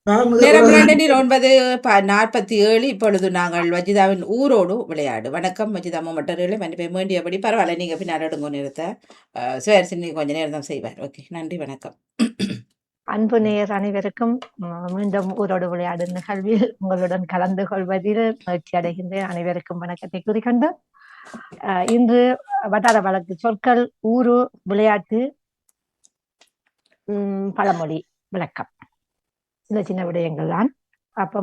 நேரம் 2:47 இப்பொழுது நாங்கள் வஜிதாவின் ஊரோடு விளையாடு. வணக்கம் வஜிதா மட்டர்களே மன்னிப்பை வேண்டியபடி பரவாயில்ல, நீங்க பின்னால் எடுங்க நேரத்தை. சுயரசினி கொஞ்ச நேரம் தான் செய்வார். ஓகே, நன்றி, வணக்கம். அன்பு நேயர் அனைவருக்கும் மீண்டும் ஊரோடு விளையாடு நிகழ்வில் உங்களுடன் கலந்து கொள்வதில் மகிழ்ச்சி அடைகின்றேன். அனைவருக்கும் வணக்கத்தை கூறிக்கொண்டு இன்று வட்டார வழக்கு சொற்கள், ஊரு, விளையாட்டு, பழமொழி விளக்கம், சின்ன சின்ன விடயங்கள் தான். அப்போ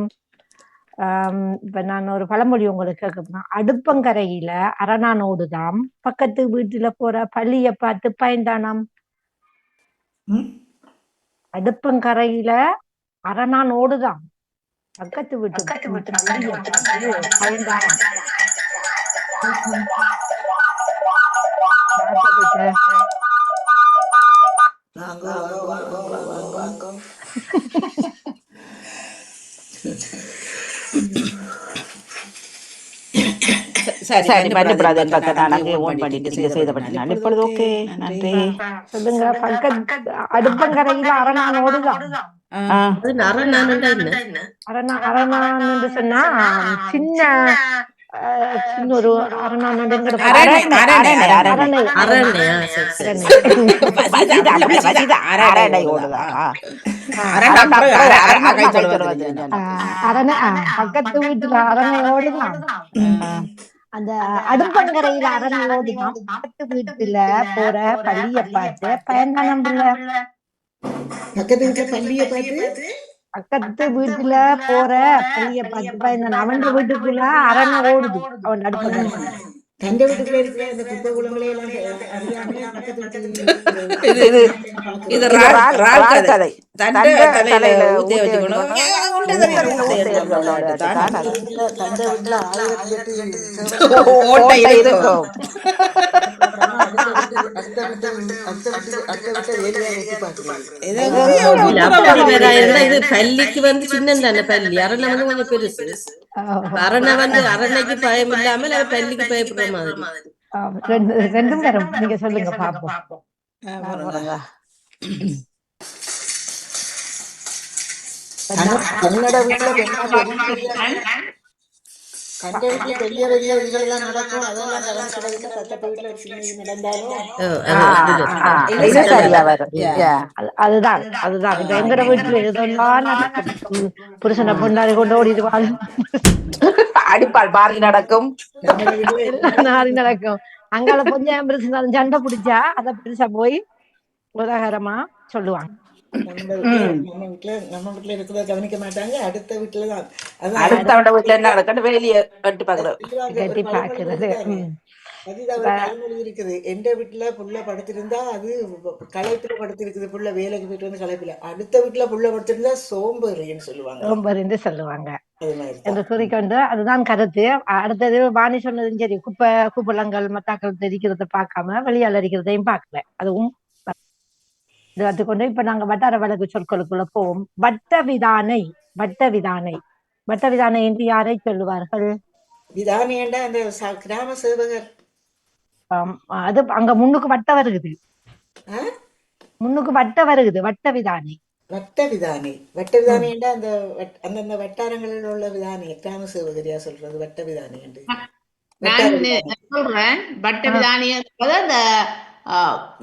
இப்ப நான் ஒரு பழமொழி உங்களுக்கு கேட்கணும். அடுப்பங்கரையில அரணானோடுதாம், பக்கத்து வீட்டுல போற பள்ளிய பார்த்து பயந்தானாம். அடுப்பங்கரையில அரணானோடுதான், பக்கத்து வீட்டு பயந்தானாம். சரி, மன்னிப்படாது என்பதை நான் அங்கே ஓன் பண்ணிட்டு செய்தபடினால் இப்பொழுது ஓகே, நன்றி. சொல்லுங்க. பக்கத்து அடுப்பங்கரையில அரணானோடுதான். அரணான் என்று சொன்னா சின்ன ஒரு பக்கத்து வீட்டுல அரணையோடுதான், அந்த அடுப்பங்கரையில அரணையோடுதான், பக்கத்து வீட்டுல போற பள்ளிய பார்த்து பயன்தானம். பக்கத்து வீட்டுல போற பள்ளிய பார்த்து பயன்தான். அவன் வீட்டுக்குள்ள அரணை ஓடுது. அவன் அடுப்பங்கரை தண்டை வீட்டுக்குள்ள இருக்கிற இந்த குப்பை குளங்களை எல்லாம் இது பள்ளிக்கு வந்து சின்ன பள்ளி, அரணை வந்து கொஞ்சம் பெருசு. அரணை வந்து அரணைக்கு பயம் இல்லாமல் பள்ளிக்கு பயப்படுற மாதிரி. ரெண்டும் வரும். நீங்க சொல்லுங்க பாப்போம். கன்னட வீட்டுல கண்ட வீட்டுல பெரிய பெரிய இதெல்லாம் நடக்கும். அதெல்லாம் அதுதான் அதுதான் எங்கட வீட்டுல இதெல்லாம் புருஷனை பொண்டாடி கொண்டு ஓடிடுவாள், அடிப்பால் பாரி நடக்கும், நடக்கும். அங்கால கொஞ்சம் பெருசு சண்டை பிடிச்சா அதை பெருசா போய் உதாகரமா சொல்லுவாங்க. நம்ம வீட்டுல இருக்கிறத கவனிக்க மாட்டாங்க. அடுத்த வீட்டுலதான் வெளியே கட்டி பாக்குறது. பழமொழி இருக்குது. எந்த வீட்டுல புள்ள படுத்திருந்தா அது களைப்புல படுத்திருக்குது, புள்ள வேலைக்கு போயிட்டு வந்து களைப்புல. அடுத்த வீட்டுல புள்ள படுத்திருந்தா சோம்பேறின்னு சொல்லுவாங்க, சோம்பேறின்னு சொல்லுவாங்க என்று கூறிக்கொண்டு அதுதான் கருத்து. அடுத்தது வாணி சொன்னதும் சரி, குப்பளங்கள் மத்தாக்கள் தெரிக்கிறத பார்க்காம வெளியால் அடிக்கிறதையும் பார்க்கல. அதுவும் இது கற்றுக்கொண்டு இப்ப நாங்க வட்டார வழக்கு சொற்களுக்குள்ள போவோம். வட்ட விதானை என்று யாரை சொல்லுவார்கள்? விதானி என்றா அந்த கிராம சேவகர். அது அங்க முன்னுக்கு வட்ட வருகுது, வட்ட விதானி என்றா அந்த அந்தந்த வட்டாரங்களில் உள்ள விதானி, கிராம சேவகரியா சொல்றது வட்ட விதானி என்று. நான் சொல்றேன். வட்ட விதானி அந்த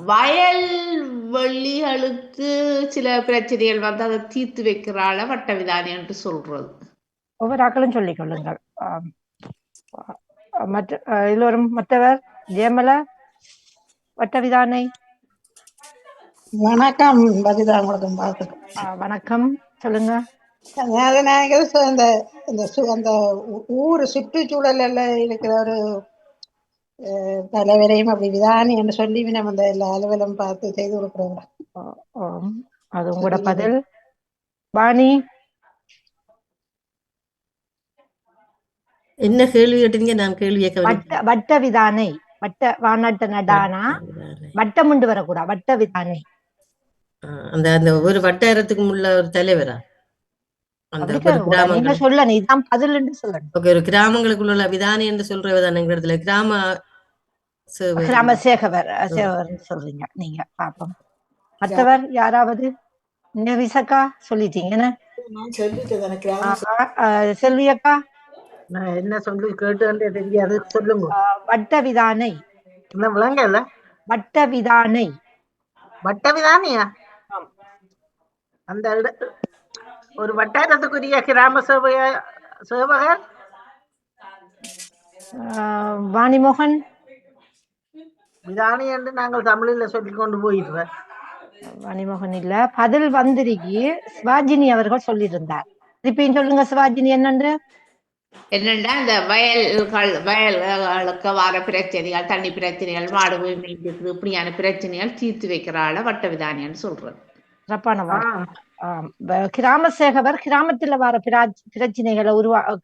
வயல்வெளிகளுக்கு சில பிரச்சனைகள் வந்து அதை தீர்த்து வைக்கிறாள வட்ட விதானி என்று சொல்றது. ஒவ்வொரு ஆக்களும் சொல்லிக் கொள்ளுங்கள். எல்லோரும் மற்றவர் ஜெயமலா வட்ட விதானை. வணக்கம் பஜிதா, வணக்கம், சொல்லுங்க. அந்த ஊர் சுற்றுச்சூழல்ல இருக்கிற ஒரு தலைவரையும் அப்படி விதானி என்று சொல்லி நம்ம அந்த எல்லா அலுவலம் பார்த்து செய்து கொடுக்குறோம். அது உங்களோட பதில். வாணி என்ன கேள்வி கேட்டீங்க? நான் கேள்வி வட்ட விதானை, வட்ட வானட்ட நடானா வட்டமுண்டு வரக்கூடா, வட்ட விதானை. அந்த அந்த ஒரு வட்டாரத்துக்கு உள்ள ஒரு தலைவரா? நீங்க சொல்லணும், இதுதான் பதில் என்று சொல்லணும். ஒரு கிராமங்களுக்குள்ள விதானி என்று சொல்றதான இடத்துல கிராம சேகவர் சொல்றீங்க நீங்க. பாப்போம் மற்றவர் யாராவது. விசக்கா சொல்லிட்டீங்க. நான் சொல்லிட்டேன் தானே கிராம செல்வி அக்கா நான் என்ன சொல்லி கேட்டு தெரியாது சொல்லுங்க. வட்ட விதானை. இன்னும் விளங்கல. வட்ட விதானை. வட்டவிதானியா? அந்த ஒரு வட்டாரத்துக்குரிய கிராம சேவகர் வாணிமோகன். விதானி என்று நாங்கள் தமிழில் சொல்லி கொண்டு போயிடுறோம். வாணிமோகன் இல்ல, பதில் வந்திருக்கி சிவாஜினி அவர்கள் சொல்லியிருந்தார். திருப்பியும் சொல்லுங்க சிவாஜினி என்னன்னு. என்னண்டா இந்த வயல்களுக்கு வர பிரச்சனைகள், தண்ணி பிரச்சனைகள், மாடு மேய்ஞ்சிருக்கு, இப்படியான பிரச்சனைகள் தீர்த்து வைக்கிற ஆள வட்ட விதானின்னு சொல்றது. சிறப்பான கிராம சேகவர். கிராமத்துல வர பிரச்சனைகளை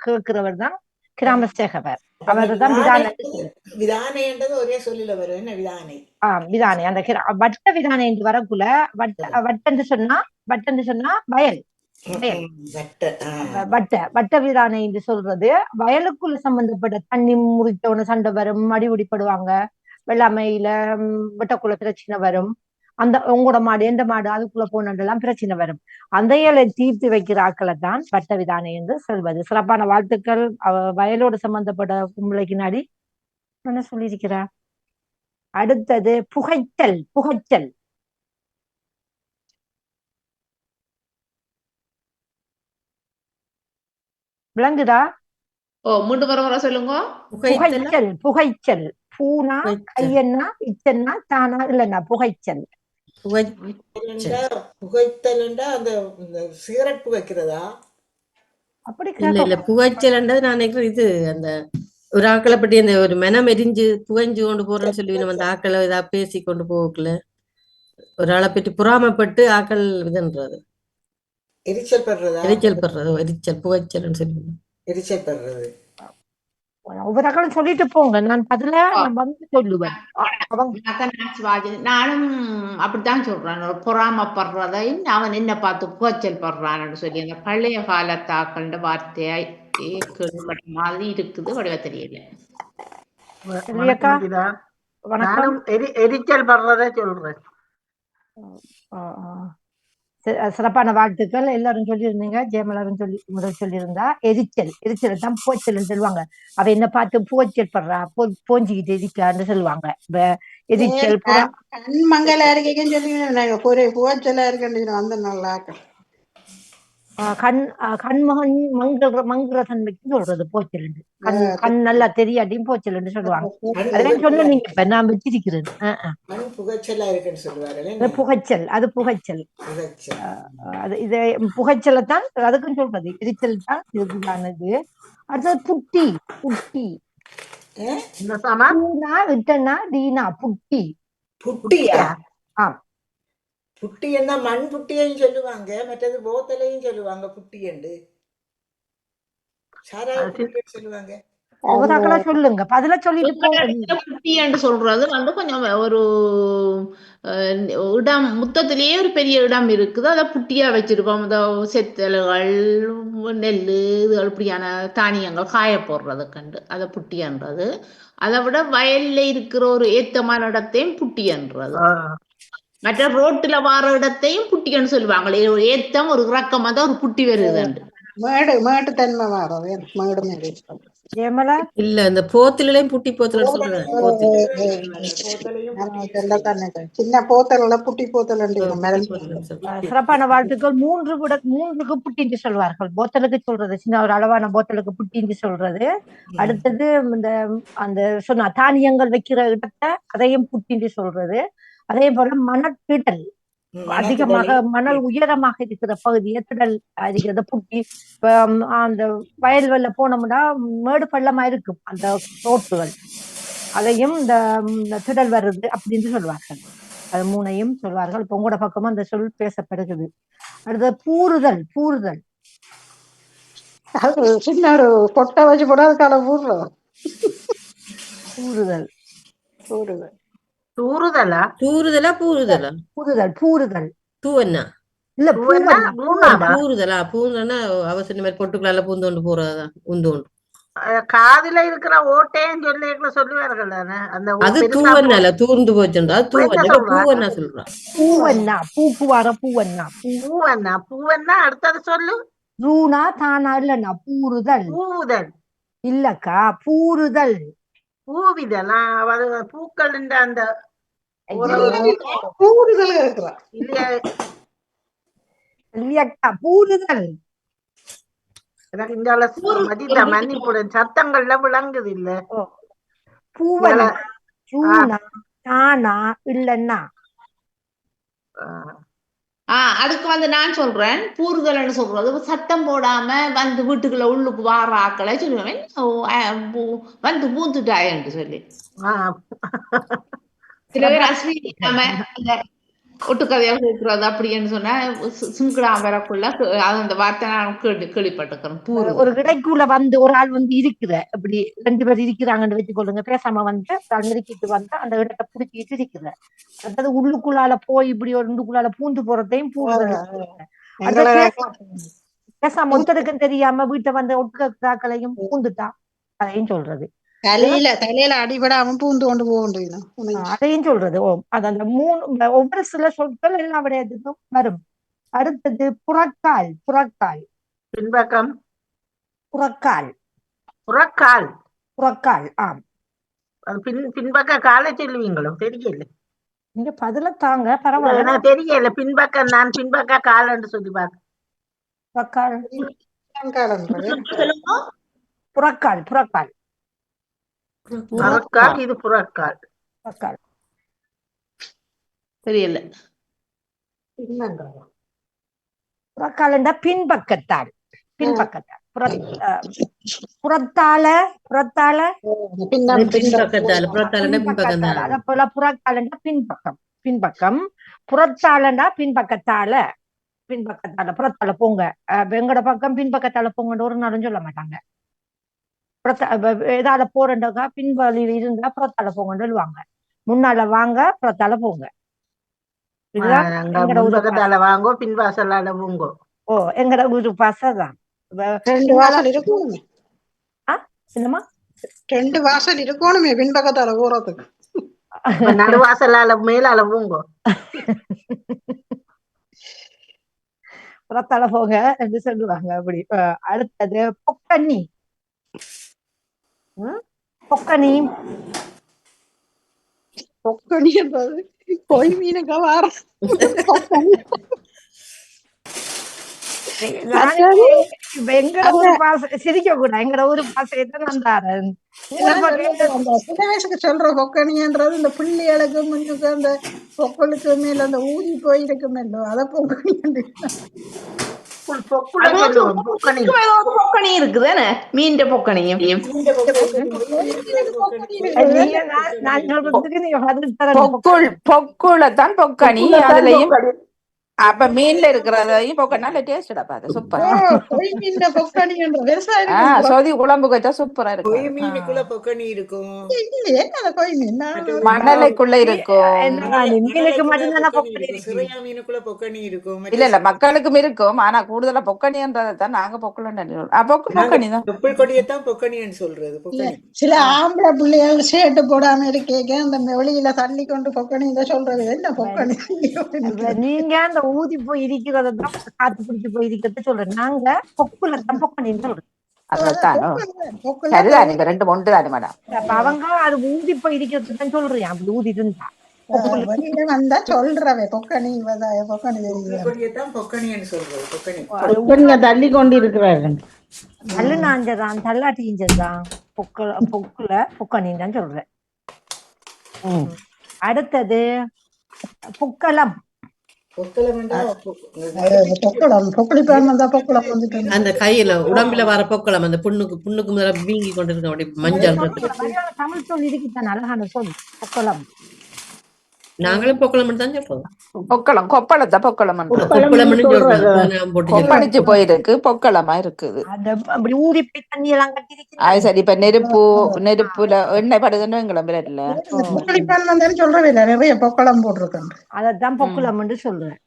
கேட்கிறவர் தான் கிராம சேகவர். அவர் தான் விதானை என்றது ஒரே சொல்லில வரும். என்ன விதானை? விதானை. அந்த வட்ட விதானை என்று வரக்குள்ள வட்டன்னு சொன்னா வயல். வட்ட விதானை என்று சொல்றது வயலுக்குள்ள சம்பந்தப்பட்ட தண்ணி முறித்தோன்னு சண்டை வரும், அடிபடிப்படுவாங்க, வெள்ளாமையில வெட்டக்குள்ள பிரச்சனை வரும், அந்த உங்களோட மாடு எந்த மாடு அதுக்குள்ள போனதெல்லாம் பிரச்சனை வரும். அந்த இயலை தீர்த்து வைக்கிற ஆக்களை தான் வட்ட விதானை என்று சொல்வது. சிறப்பான வாழ்த்துக்கள். வயலோடு சம்பந்தப்பட்ட கும்பலைக்கு நாடி என்ன சொல்லியிருக்கிறார். அடுத்தது புகைச்சல். புகைச்சல் விளங்குதா? மூன்று முறை சொல்லுங்க. புகைச்சல். புகைச்சல். பூனா கையன்னா இச்சன்னா தானா இல்லன்னா புகைச்சல். புகைத்தல்ண்டா அந்த சிகரெட் புகைக்கிறதா? அப்படி இல்ல புகைச்சல் நான் நினைக்கிறேன் இது அந்த ஒரு ஆக்களை பற்றி அந்த ஒரு மெனம் எரிஞ்சு புகைஞ்சு கொண்டு போறேன்னு சொல்லி நம்ம அந்த ஆக்களை இதா பேசி கொண்டு போகல, ஒரு ஆளை பற்றி புறாமப்பட்டு ஆக்கள் இதுன்றது எரிச்சல் படுறதா? எரிச்சல் படுறது, எரிச்சல் புகைச்சல்னு சொல்லி எரிச்சல் படுறது. ஒவ்வொரு ஆக்களும் சொல்லிட்டு போங்க, நான் பதில வந்து சொல்லுவேன். நானும் அப்படித்தான் சொல்றேன். பொறாமப்படுறதையும் அவன் என்ன பார்த்து புகைச்சல் படுறான்னு சொல்லி அந்த பழைய காலத்தாக்கள்ன்ற வார்த்தையாய் மாதிரி இருக்குது. வடிவ தெரியல. நானும் எரிச்சல் படுறதை சொல்றேன். சிறப்பான வாழ்த்துக்கள். எல்லாரும் சொல்லியிருந்தீங்க. ஜெயமலரும் முதல் சொல்லியிருந்தா எரிச்சல். எரிச்சல் தான் புகைச்சல் சொல்லுவாங்க. அவ என்ன பார்த்து புகைச்சல் படுறா, போஞ்சிக்கிட்டு எரிக்கான்னு சொல்லுவாங்க. எரிச்சல் மங்களா இருக்கேன்னு சொல்லி புகைச்சலா இருக்கேன்னு அந்த நல்லா கண்மகன் மங்குற தன்மைக்கு சொல்றது போச்சல். கண் நல்லா தெரியாட்டியும் போச்சல் சொல்லுவாங்க. அதெல்லாம் சொன்னீங்க. இப்ப நான் வச்சிருக்கிறேன். புகைச்சல். அது புகைச்சல். அது இது புகைச்சலைத்தான் அதுக்கும் சொல்றது. எரிச்சல் தான் இதுதானது. அடுத்தது புட்டி. புட்டி தீனா புட்டி. புட்டியா? ஆம். புட்டி என்ன மண் புட்டியையும் சொல்லுவாங்க, மற்றது போத்தலையும் சொல்லுவாங்க. புட்டி என்று சொல்லுவாங்க. சொல்லுங்க பதில சொல்லிட்டு. புட்டி என்று சொல்றது வந்து கொஞ்சம் ஒரு இடம், முத்தத்திலேயே ஒரு பெரிய இடம் இருக்குது. அதை புட்டியா வச்சிருப்போம். இந்த செத்தல்கள், நெல், இதுகள் இப்படியான தானியங்கள் காய போடுறது கண்டு அதை புட்டியன்றது. அதை விட வயல்ல இருக்கிற ஒரு ஏத்தமான இடத்தையும் புட்டியன்றது. மற்ற ரோட்டுல வார இடத்தையும் புட்டின்னு சொல்லுவாங்களே. ஏத்தம் ஒரு இறக்கமா தான் ஒரு புட்டி வருது. மேடு தன்மை வாரம் மேடு இல்ல இந்த போத்திலையும் புட்டி போத்தல் சொல்றேன். சின்ன போத்தல புட்டி போத்தல். சிறப்பான வாழ்த்துக்கள். மூன்றுக்கு புட்டின்னு சொல்வார்கள். போத்தலுக்கு சொல்றது சின்ன ஒரு அளவான போத்தலுக்கு புட்டின்னு சொல்றது. அடுத்தது அந்த சொன்ன தானியங்கள் வைக்கிற இடத்தை அதையும் புட்டின்னு சொல்றது. அதே போல மணத்திடல். அதிகமாக மணல் உயரமாக இருக்கிற பகுதியை திடல் இருக்கிறத புட்டி. அந்த வயல் வெள்ள போனோம்னா மேடு பள்ளமா இருக்கும் அந்த ரோட்டுகள். அதையும் இந்த திடல் வருது அப்படின்னு சொல்வார்கள். அது மூணையும் சொல்வார்கள். இப்ப உங்களோட பக்கமும் அந்த சொல் பேசப்படுகிறது. அடுத்தது பூறுதல். பூறுதல் சின்ன ஒரு கொட்டை வச்சு போடாத பூறுதல். பூறுதல். பூறுதல் தூறுதலா தூறுதலா பூறுதலா? பூறுதல். பூறுதல். தூவன்னா இல்ல பூறுதலா? பூந்தா அவசர மாதிரி பொட்டுக்களால பூந்தோண்டு போறதா? உந்தோண்டு காதுல இருக்கிற ஓட்டையும் சொல்லுவார்கள். அது தூவன்னால தூர்ந்து போச்சுண்டா. பூவன்னா சொல்றான். பூவன்னா பூக்கு வர பூவன்னா. பூவன்னா பூவன்னா அடுத்தது சொல்லு. ரூனா தானா இல்லண்ணா பூறுதல் பூவுதல் இல்லக்கா பூறுதல். பூவிதல் அது பூக்கள் அந்த ஒரு கூடுதல் இருக்கிறான். இல்லையா இல்லையக்கா பூறுதல். எனக்கு இந்த மதிதா மன்னிப்புடன் சத்தங்கள்ல விளங்குது இல்ல பூவண்ணா ரூனா தானா இல்லண்ணா. அதுக்கு வந்து நான் சொல்றேன், பூறுதல்னு சொல்றது சத்தம் போடாம வந்து வீட்டுக்குள்ள உள்ளுக்கு வார ஆக்களை சொல்லுவேன் வந்து பூந்துட்டாயன்னு சொல்லி. சில பேர் அஸ்வினி நாம அந்த ஒட்டுக்கதையாக இருக்கிறது அப்படின்னு சொன்னா சிங்கிடாம வரக்குள்ள அந்த வார்த்தை நான் கேள்விப்பட்டிருக்கிறேன். பூறுதல் ஒரு கிடைக்குள்ள வந்து ஒரு ஆள் வந்து இருக்கிற அப்படி 2 பேர் இருக்கிறாங்கன்னு வச்சுக்கொள்ளுங்க, பேசாம வந்து நெருக்கிட்டு வந்து அந்த இடத்தை பிடிச்சிட்டு இருக்கிற. அதாவது உள்ளுக்குள்ளால போய் இப்படி ஒரு உள்ளுக்குள்ளால பூந்து போறதையும் பூறுதல். பேசாம ஒருத்தருக்கும் தெரியாம வீட்டை வந்து ஒட்டுக்களையும் பூந்துட்டா அதையும் சொல்றது. தலையில அடிபடாம பூந்து கொண்டு போக அதையும் சொல்றது. அது அந்த 3 ஒவ்வொரு சில சொற்கள் எல்லா விடயத்துக்கும் வரும். அடுத்தது புறக்கால். புறக்கால் பின்பக்கம் புறக்கால் புறக்கால் புறக்கால். ஆம், பின்பக்க காலை சொல்லுவீங்களோ தெரியல. நீங்க பதில தாங்க பரவாயில்ல. தெரியல பின்பக்கம் நான் பின்பக்க காலன்னு சொல்லி பார்த்தேன். புறக்கால் புறக்கால் புறக்கால் புறக்கால் இது புறக்கால் புறக்கால் தெரியல. புறக்கால் பின்பக்கத்தால். பின்பக்கத்தால் புறத்தால புறத்தால அத போல புறக்காலண்டா பின்பக்கம். பின்பக்கம் புறத்தாலண்டா பின்பக்கத்தால. பின்பக்கத்தால புறத்தால போங்க. எங்கட பக்கம் பின்பக்கத்தால போங்கன்னு ஒரு நாளும் சொல்ல மாட்டாங்க. ஏதால போறண்டாக்கா பின்வழியில் இருந்தா புறத்தால போங்கன்னு சொல்லுவாங்க. முன்னால வாங்க புறத்தால போங்க. வாங்கோ பின்வாசலால போங்கோ. எங்கட ஊரு பாசதான். 2 வாசல் இருக்கணுமே. என்னமா 2 வாசல் இருக்கணுமே பின்பக்கத்தால போறதுக்கு. நடுவாசலால மேலால போங்கோ. புறத்தால போங்க என்று சொல்லுவாங்க. அப்படி. அடுத்தது பொக்கண்ணி. பொக்கணி. பொக்கணி என்பது பொய் மீனுக்கு வார எங்கட ஊரு பாச சிரிக்க கூட எங்கட ஊரு பாசையத்தான் வந்தாரு. சின்ன வயசுக்கு சொல்ற பொக்கணின்றது இந்த பிள்ளைகளுக்கு முன்னுக்கு அந்த பொக்கலுக்கு மேல அந்த ஊதி போயிருக்கும் அத பொக்கணி. பொக்கணி இருக்குதானே மீன் பொக்கணியும். பொக்குளத்தான் பொக்கணி. அதுலயும் அப்ப மீன்ல இருக்கிறதையும் பொக்கனால டேஸ்டா பாரு சூப்பரா. சோதி குழம்பு வச்சா சூப்பரா இருக்கும். மீனுக்குள்ள பொக்கணி இருக்கும், மணலைக்குள்ள இருக்கும். சிறையா மீனுக்குள்ள பொக்கணி இருக்கும். இல்ல மக்களுக்கும் இருக்கும். ஆனா கூடுதலா பொக்கணின்றதான் நாங்க பொக்கணி தான். தொப்புள் கொடியத்தான் பொக்கணின்னு சொல்றது. பொக்கணி சில ஆம்பளை பிள்ளைகள் சேட்டு போடாம இருக்கேன் அந்த வெளியில தள்ளி கொண்டு பொக்கணி இதை சொல்றது. என்ன பொக்கணி? நீங்க அந்த ஊதி போய் இருக்கிறதான் காத்து பிடிச்சு போய் இருக்கிறத சொல்றேன். நாங்க பொக்குலத்தான் பொக்கணின்னு சொல்றோம். அவங்க அது ஊதி போய் இருக்கிறது சொல்றேன். அப்படி ஊதி இருந்தா வந்தா சொல்றவே பொக்கணி தள்ளி கொண்டு இருக்கிறார்கள். தள்ளு நாஞ்சதான் தள்ளாட்டிஞ்சதுதான் பொக்குல பொக்கணின்னு தான் சொல்றேன். அடுத்தது பொக்களம். அந்த கையில உடம்புல வர பொக்களம் அந்த புண்ணுக்கு முதல்ல வீங்கி கொண்டிருக்க அப்படி மஞ்சள். தமிழ் சொல் இருக்குதான் அழகான சொல் பொக்களம். நாங்களும் பொக்களம் தான் சொல்றோம். பொக்களம் கொப்பளத்தை பொக்களம் கொப்பளிச்சு போயிருக்கு பொக்களமா இருக்குது. அப்படி ஊறி போய் தண்ணி எல்லாம் கட்டி. அது சரி. இப்ப நெருப்புல எண்ணெய் படுதுன்னு எங்களை இல்ல சொல்றவே இல்ல. நிறைய பொக்களம் போட்டிருக்கேன். அதத்தான் பொக்குளம் என்று சொல்றேன்.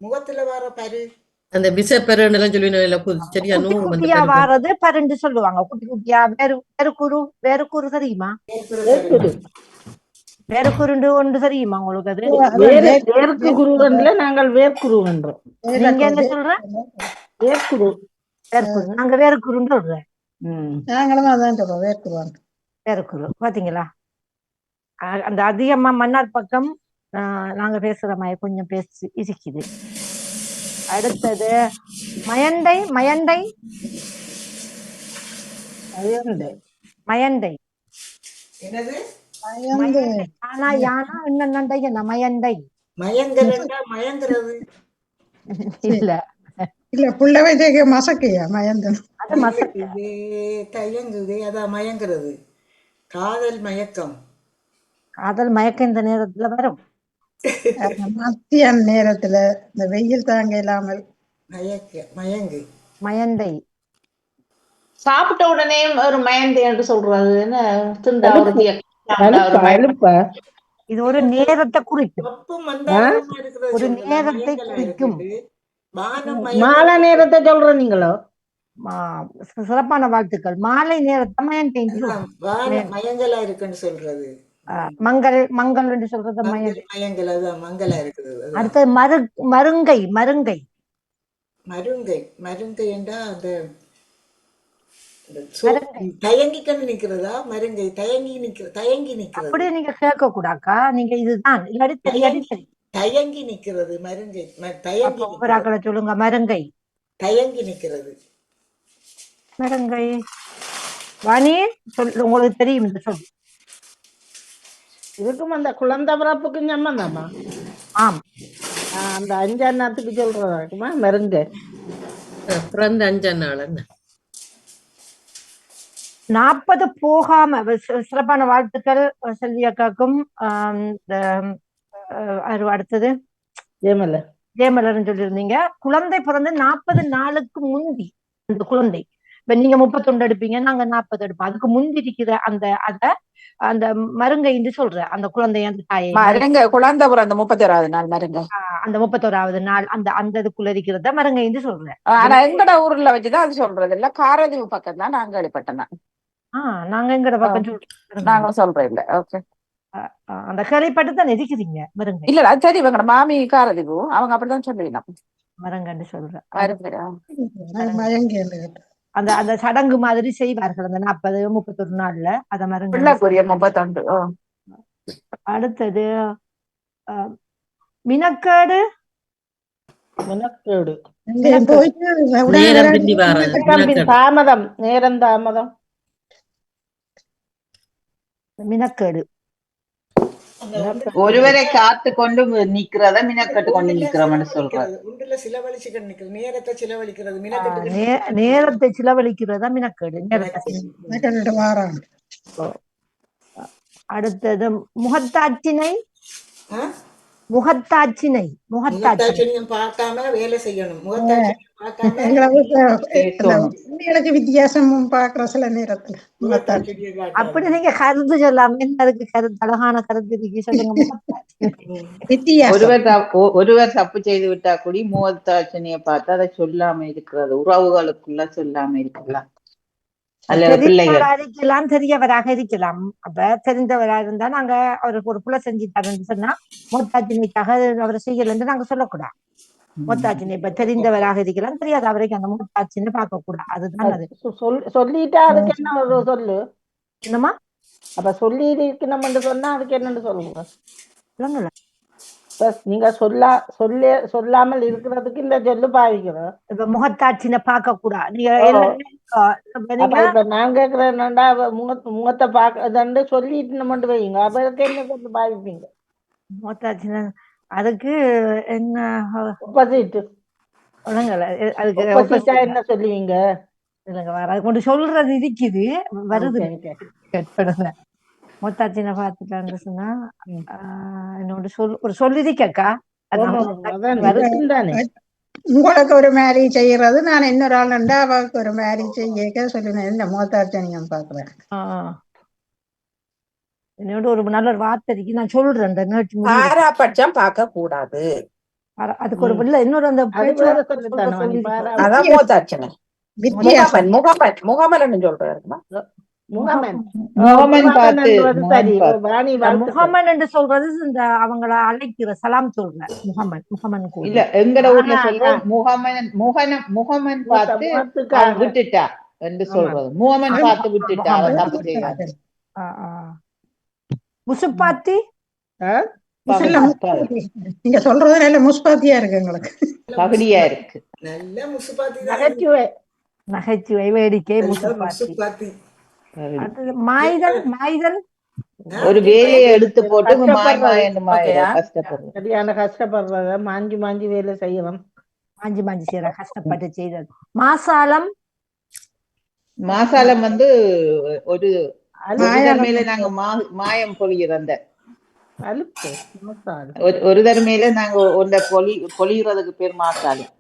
முகத்துல வர பரு அந்த விசப்பெருன்னு எல்லாம் சொல்லுவீங்க சரியா குட்டி நூறு வந்து குட்டியா பெருக்கும். வாரது பருண்டு சொல்லுவாங்க. குட்டி குட்டியா வேறு கூறு தெரியுமா? வேர்க்குரு. வேறுகுருண்டு ஒன்று தெரியுமா உங்களுக்கு? அது வேறு அதான் வேர்க்கு குருவன்ல நாங்கள் வேர்க்குரு என்றோம். நீங்க என்ன சொல்ற? வேர்க்குரு. வேறுகுரு. நாங்க வேறுகுருன்னு சொல்றேன். நாங்களும் அதான் சொல்றோம், வேர்க்குருவாங்க. வேறுகுரு பாத்தீங்களா? அந்த அதிகமா மன்னார் பக்கம் நாங்க பேசுற மாதிரி கொஞ்சம் பேசி இருக்குது. அடுத்தது மயண்டை. மயண்டை மயண்டை என்னது? பயந்து மயண்டை. ஆனா யானா என்னண்டை என்ன மயண்டை மயங்கரண்டா மயங்கிறது இல்ல, இல்ல புள்ள வைத்திய மசக்கையா மயந்து. அது மசக்க. தயங்குதே தயங்குதே அதான் மயங்கிறது. காதல் மயக்கம். காதல் மயக்கம் இந்த நேரத்துல வரும். மத்தியான நேரத்துல இந்த வெயில் தாங்க இல்லாமல் மயங்கு. மயண்டை. சாப்பிட்ட உடனே ஒரு மயந்தி என்று சொல்றது என்ன? திண்டா ஒரு அலுப்பா. சாப்பிட்டா ஒரு அலுப்பா, மயக்கம். அலுப்பா. இது ஒரு நேரத்தை குறிக்கும். தப்பும் மந்தாரமா இருக்கிறது ஒரு சொல்லலாம். நேரத்தை மயங்கலா குறிக்கும். இருக்குது. வானம் மாலை மயங்கலா நேரத்தை சொல்ற நீங்களோ? சிறப்பான வாழ்த்துக்கள். மாலை நேரத்தை மயண்டை. அதான் வானம் மயங்கலா இருக்குன்னு சொல்றது. மங்கள் மங்கள் என்று சொல்றது மங்கள் மயங்கல் அதான் மங்களா இருக்குது. அதான். அடுத்தது மருங்கை. மருங்கை மருங்கை. மருங்கை என்றா அந்த மருங்கை. தயங்கிக்கன்னு நிக்கிறதா? மருங்கை தயங்கி நிக்கிறது. அப்படியே நீங்க கேட்க கூடாக்கா. நீங்க இதுதான் இல்லாடி தெரியாடி சரி. தயங்கி நிக்கிறது மருங்கை. தயங்கி ஒவ்வொரு ஆக்களை சொல்லுங்க. மருங்கை. தயங்கி நிக்கிறது. மருங்கை. வாணி சொல், உங்களுக்கு தெரியும் இந்த சொல். இதுக்கும் அந்த குழந்தை பிறப்புக்கு சம்பந்தமா? ஆம். அந்த 5 அண்ணாத்துக்கு சொல்றதாக்குமா மருங்க? பிறந்த 5 நாள் என்ன 40 போகாம சிறப்பான வாழ்த்துக்கள் செல்வி அக்காக்கும். அடுத்தது ஜெயமலர்னு சொல்லியிருந்தீங்க. குழந்தை பிறந்து 40 நாளுக்கு முந்தி அந்த குழந்தை. இப்ப நீங்க 31 எடுப்பீங்க, நாங்க 40 எடுப்போம். அதுக்கு முந்தி இருக்கிற அந்த மருங்கைன்னு சொல்ற அந்த குழந்தை, அந்த தாயை மருங்க குழந்தை பிறந்த 31வது நாள் மருங்க. அந்த 31வது நாள் அந்த இதுக்குள்ள இருக்கிறத மருங்கைன்னு சொல்றேன். ஆனா எங்கட ஊர்ல வச்சுதான் அது சொல்றது இல்ல. காரதீவு பக்கம் தான் நாங்க வெளிப்பட்டோம். நாங்க எங்கட பக்கம் சொல்றோம். நாங்க சொல்றோம் இல்ல. ஓகே. அந்த கேள்விப்பட்டு தான் இருக்கிறீங்க மருங்கை. இல்ல அது சரி. இவங்கட மாமி காரதீவு அவங்க அப்படிதான் சொல்லுவீங்க. மருங்கன்னு சொல்றேன். மயங்கி அந்த சடங்கு மாதிரி செய்வார்கள் அந்த 40 31 நாள்ல. அத மருங்க. 31. அடுத்தது மினக்கேடு. மினக்கேடு. நேரம் பிந்தி வாரது. தாமதம். நேரம் தாமதம். மினக்கேடு. ஒருவரை காத்து கொண்டு நிக்கிறத மினக்கட்டு கொண்டு நிக்கிறோம்னு சொல்றது. உண்டுல சிலவழிச்சுக்கிட்டு நிக்கிறது. நேரத்தை சிலவழிக்கிறது. நேரத்தை சிலவழிக்கிறதா மினக்கேடு. அடுத்தது முகத்தாட்சினை. முகத்தாட்சினை. முகத்தாட்சியம் பார்க்காம வேலை செய்யணும். முகத்தாட்சியம் பார்க்காம வித்தியாசமும் பாக்குற சில நேரத்துல. அப்படி நீங்க கருத்து சொல்லாம அதுக்கு கருத்து, அழகான கருத்து இருக்கு சொல்லுங்க. ஒருவர் தப்பு செய்து விட்டா கூடி முகத்தாட்சினிய பார்த்து அதை சொல்லாம இருக்கிறது. உறவுகளுக்குள்ள சொல்லாம இருக்கலாம். இருக்கலாம், தெரியவராக இருக்கலாம். அப்ப தெரிந்தவராக இருந்தா நாங்க அவருக்கு ஒரு புல செஞ்சுட்டாருன்னு சொன்னா முகத்தாட்சினைக்காக அவரை செய்யலன்னு நாங்க சொல்லக்கூடாது. முகத்தாட்சினை இப்ப தெரிந்தவராக இருக்கலாம், தெரியாத அவரைக்கு அந்த முகத்தாட்சினை பார்க்க கூடாது. அதுதான் அது. சொல்லிட்டா அதுக்கு என்ன ஒரு சொல்லு? என்னமா? அப்ப சொல்லி இருக்கணும்னு சொன்னா அதுக்கு என்னன்னு சொல்லுங்க. சொல்லுங்கள. நீங்க சொல்லாமல் இருக்கிறதுக்கு இந்த சொல்லு பாவிக்கிறோம். இப்ப முகத்தாட்சினை பார்க்க கூடாது. இப்ப நான் கேக்குறேன் என்னண்டா முகத்தை பாக்க சொல்லிட்டு நம்ம வைங்க. அப்ப என்ன சொல்லு பாவிப்பீங்க? முகத்தாட்சினை அதுக்கு என்ன ஆப்போசிட் அதுக்கு என்ன சொல்லுவீங்க? இல்லைங்க, வேற அது கொண்டு சொல்றது இருக்குது வருது. முகத்தாட்சினை பார்த்துட்டான்னு சொன்னா என்னோட ஒரு சொல்லிருக்கா. உங்களுக்கு ஒரு மேரி செய்யறது, நான் இன்னொரு ஆள் நண்டா அவருக்கு ஒரு மேரி செய்ய சொல்லுவேன். என்ன முகத்தாட்சியம் பாக்குறேன். என்னோட ஒரு நல்ல ஒரு வார்த்தை இருக்கு, நான் சொல்றேன். பாராபட்சம் பார்க்க கூடாது. அதுக்கு ஒரு ம். பிள்ளை இன்னொரு அந்த அது வேற பேச்சுவார்த்தை சொல்ற சொல்லத்தானே நீ சொல்லியிருக்கோம். பாரா அதான் மூத்தாட்சணை. வித்தியாசம். முகமன்னு சொல்றாருமா. முகமன் முகமன் முகமன் பார்த்து என்றது சரி பார்த்து வாணி இந்த வாழ்த்துக்கள். முகமன் என்று சொல்றது இந்த அவங்கள அழைக்கிற சலாம் சொல்ற முகமன் கூட. இல்ல எங்கட ஊர்ல ஆனா சொல்றோம் முகமன் பார்த்து அவன் முகத்துக்காக விட்டுட்டா என்று ஆமா. சொல்றது. முகமன் அது பார்த்து விட்டுட்டா அவன் முகமன். தப்பு செய்யாது. முசுப்பாத்தி ஆ? நல்ல முஸ்பாத்தி. நீங்க சொல்றது நல்ல முஸ்பாத்தியா இருக்கு எங்களுக்கு. பகுதியா இருக்கு. நல்ல முசுபாத்தி தான். நகைச்சுவை நகைச்சுவை வேடிக்கை நல்ல முசுப்பாத்தி. முசுபாத்தி. பகுதி. அடுத்தது மாய்தல் ஒரு வேலையை எடுத்து போட்டு மாய் கஷ்டப்படுறது. மாய் என்று ஓகேயா? கஷ்டப்படுறது. சரியான கஷ்டப்படுறத மாஞ்சி மாஞ்சி வேலை செய்யணும். மாஞ்சி செய்யற கஷ்டப்பட்டு செய்தது. மாசாலம் மாசாலம் வந்து ஒரு அலுப்பு தடமையில நாங்க மாயம் பொழிகிற அந்த அலுப்பு மசாலா. ஒரு தடமையில நாங்க ஒன்றை பொழிகிறதுக்கு பேர் மாசாலம்.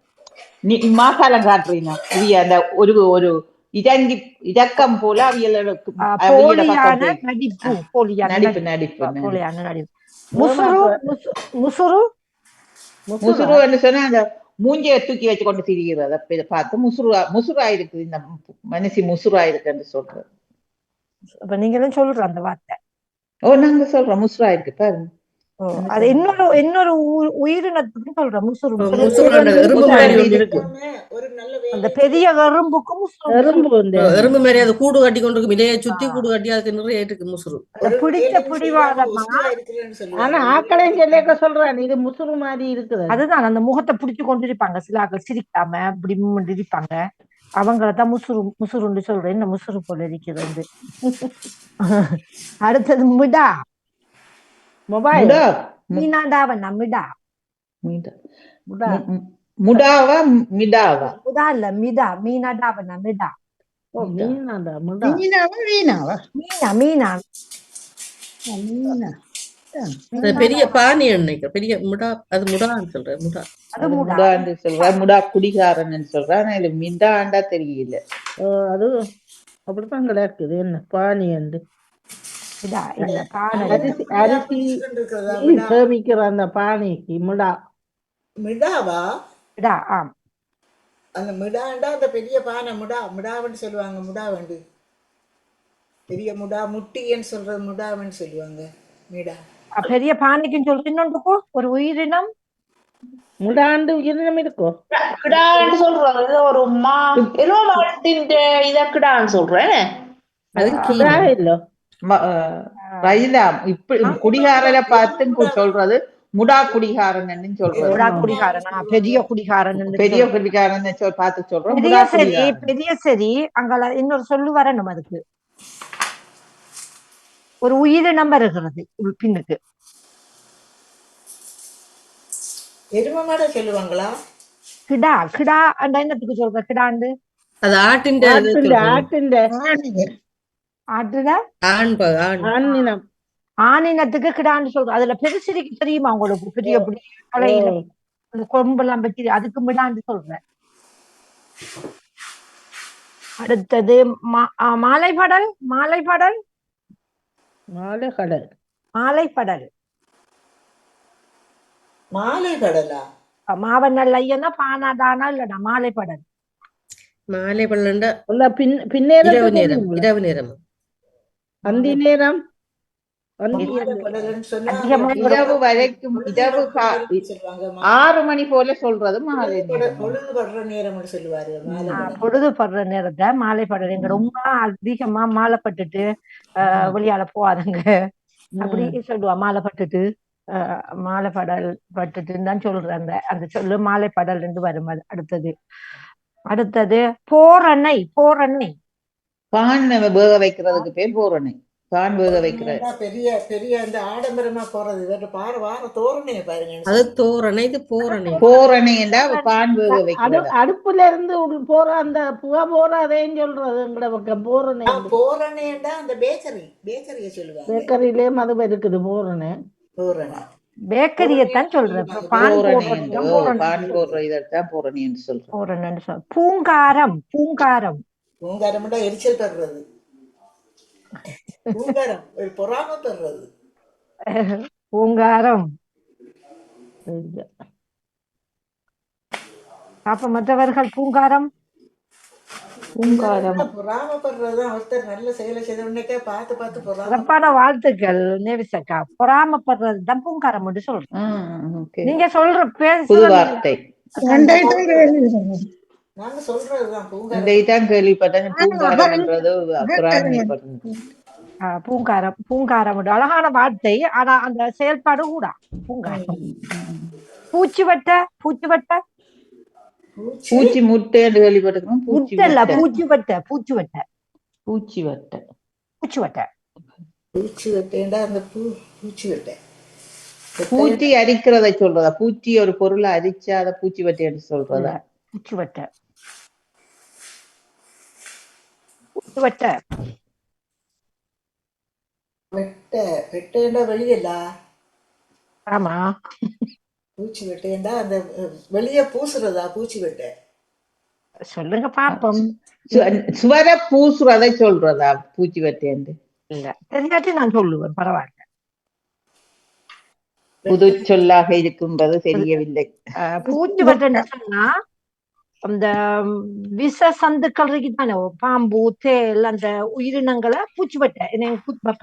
நீ மாசாலம் காட்டுறீங்க இது அந்த ஒரு இரக்கம் போல அவியலுக்கு போலியான நடிப்பு. போலியான நடிப்பு நடிப்பு. நடிப்பு போலியான நடிப்பு. முசுரு முசுருன்னு சொன்னா அந்த மூஞ்சியை தூக்கி வச்சு கொண்டு திரிகிறது. அப்ப பார்த்து முசுரா இருக்குது இந்த மனுஷி முசுரா இருக்குன்னு சொல்றது. அப்ப நீங்களும் சொல்ற அந்த வார்த்தை. நாங்க சொல்றோம் முசுரா இருக்கு பாருங்க. அது இன்னொரு உயிரினத்துக்கு சொல்ற முசுரு. எறும்பு மாதிரி ஒன்று இருக்கு. ஒரு நல்ல அந்த வேலை பெரிய எறும்புக்கும் எறும்பு வந்து எறும்பு மாதிரி அது கூடு கட்டி கொண்டு இருக்கும். இலையை சுத்தி கூடு கட்டி அதுக்கு நிறைய இருக்கு முசுறு. பிடிச்ச பிடிவாதமா. ஆனா ஆக்களையும் சொல்லிக்க சொல்றேன் இது முசுறு மாதிரி இருக்குது. அதுதான் அந்த முகத்தை பிடிச்சு கொண்டிருப்பாங்க. சில ஆக்கள் சிரிக்காம இப்படி இருப்பாங்க. அவங்களதான் முசுருன்னு சொல்றேன். இந்த முசுறு போல இருக்கிறது. அடுத்தது மிடா. மொபைல் மீனாண்டாவண்ணா மிடா. முடாவா மிடாவா? முடா இல்ல மிடா. மீனாண்டாவண்ணா மிடா. மீனாண்டா மீனாவா வீணாவா? மீனா மீனா. பெரிய பானி நினைக்கிறேன். பெரிய முடா அது முடான்னு சொல்றேன். முடா அது முடா. முடான்னு சொல்றா. முடா குடிகாரன்னு சொல்றா. இது மிடாண்டா தெரியல. அது அப்படித்தான் கிடக்குது. என்ன பானி என்று மிடா இல்ல பானை. அரிசி சேமிக்கிற அந்த பானிக்கு மிடா. மிடாவா? மிடா. ஆம். அந்த மிடாண்டா அந்த பெரிய பானை மிடாவன்னு சொல்லுவாங்க. மிடாவண்டு பெரிய முடா முட்டின்னு சொல்றது முடாவன்னு சொல்லுவாங்க. மிடா பெரிய பானைக்குன்னு சொல்றது. இன்னொன்றுக்கோ ஒரு உயிரினம் முடாண்டு உயிரினம் இருக்கோ? கிடான்னு சொல்றாங்க. ஒரு ஏதோ மாட்டின் இத கிடான்னு சொல்றேன். அது கிடா இல்ல இப்படி குடிகாரரை பார்த்து சொல்றது முடா குடிகாரன் சொல்றது. முடா குடிகாரனா பெரிய குடிகாரன். பெரிய குடிகாரன் பார்த்து சொல்றோம். பெரிய சரி அங்க இன்னொரு சொல்லு வரணும். அதுக்கு ஒரு உயிரினம் வருகிறது பின்னுக்கு. எருமை மாட சொல்லுவாங்களா? கிடா அந்த என்னத்துக்கு சொல்ற கிடாண்டு? அது ஆட்டின் ஆணினத்துக்கு கிடான்னு சொல்றோம். அதுல பெருசிரிக்கு தெரியுமா உங்களுக்கு? பெரிய தலையில கொம்பெல்லாம் வச்சு அதுக்கு மிடான்னு சொல்றேன். அடுத்தது மாலைப்படல். மாலைப்படலா? மாவண்ணல் ஐயனா பானாதானா இல்லடா மாலைப்படல். இரவு நேரம் அந்தி நேரம் இரவு வரைக்கும் 6 மணி போல சொல்றது மாலை பொழுதுபடுற நேரம் சொல்லுவாரு. பொழுதுபடுற நேரத்தை மாலைப்படல். எங்க ரொம்ப அதிகமா மாலைப்பட்டுட்டு வெளியால போவாதுங்க அப்படி சொல்லுவா. மாலைப்பட்டுட்டு மாலைப்படல் பட்டுட்டுன்னு தான் சொல்றேன். அந்த சொல்லு மாலைப்படல் என்று வரும். அடுத்தது போரணை. பான் வேக வைக்கிறதுக்கு பேர் போரணை. பான் வேக வைக்கிறது பெரிய பெரிய அந்த ஆடம்பரமா போறது வார தோரணையை பாருங்க. அது தோரணை. இது போரணை. போரணை என்றா பான் வேக வைக்கிறது. அடுப்புல இருந்து போற அந்த புகை போற அதையும் சொல்றது எங்கட பக்கம் போரணை. போரணைண்டா அந்த பேக்கரியை சொல்லுவாங்க. பேக்கரியிலேயும் அது இருக்குது போரணை. பேக்கரியத்தான் சொல்றேன். பூங்காரம். எரிச்சல் தர்றது. பூங்காரம் ஒரு பொறாம தர்றது. பூங்காரம். அப்ப மற்றவர்கள் பூங்காரம் பூங்காரம் பொறாமப்படுறதுதான் ஒருத்தர் நல்ல செயலை செய்த உடனே பார்த்து பார்த்து பொறாம. சிறப்பான வாழ்த்துக்கள் நேவிசக்கா. பொறாமப்படுறது தான் பூங்காரம் என்று சொல்றேன். ஓகே, நீங்க சொல்ற புது பேசுற வார்த்தை. ரெண்டாயிரம் கேள்வி நாங்க சொல்றதுதான் பூங்காரம். இதைத்தான் கேள்விப்பட்டேன். பூங்காரம்ன்றது பொறாமைப்படுறது. பூங்காரம் பூங்காரம் அழகான வார்த்தை. ஆனா அந்த செயல்பாடு கூட பூங்காரம். பூச்சிவட்ட பூச்சிவட்ட பூச்சி முட்டை என்று கேள்விப்பட்டிருக்கோம். பூச்சி முட்டல்ல வட்டை. பூச்சிவட்ட பூச்சிவட்ட பூச்சி வட்டை. பூச்சிவட்ட பூச்சி வெட்டேண்டா அந்த பூச்சி வெட்டை. பூச்சி அரிக்கிறதை சொல்றதா? பூச்சி ஒரு பொருளை அரிச்சா அதை பூச்சி வட்டை என்று சொல்றதா? பூச்சிவட்ட பூச்சிவட்ட வெட்டை வெட்டேண்டா வெளியல்ல. ஆமா. பூச்சி வெட்டேண்டா அந்த வெளியே பூசுறதா பூச்சி வெட்டை? சொல்லுங்க பாப்போம். சுவர பூசுறதை சொல்றதா பூச்சி வட்டை என்று? இல்ல தெரியாட்டி நான் சொல்லுவேன், பரவாயில்ல. புது சொல்லாக இருக்கின்றது, தெரியவில்லை. பூச்சிவட்டன்னு சொன்னா அந்த விஷ சந்துக்கள் இருக்குதானே, பாம்பு தேல் அந்த உயிரினங்களை பூச்சிவட்டை.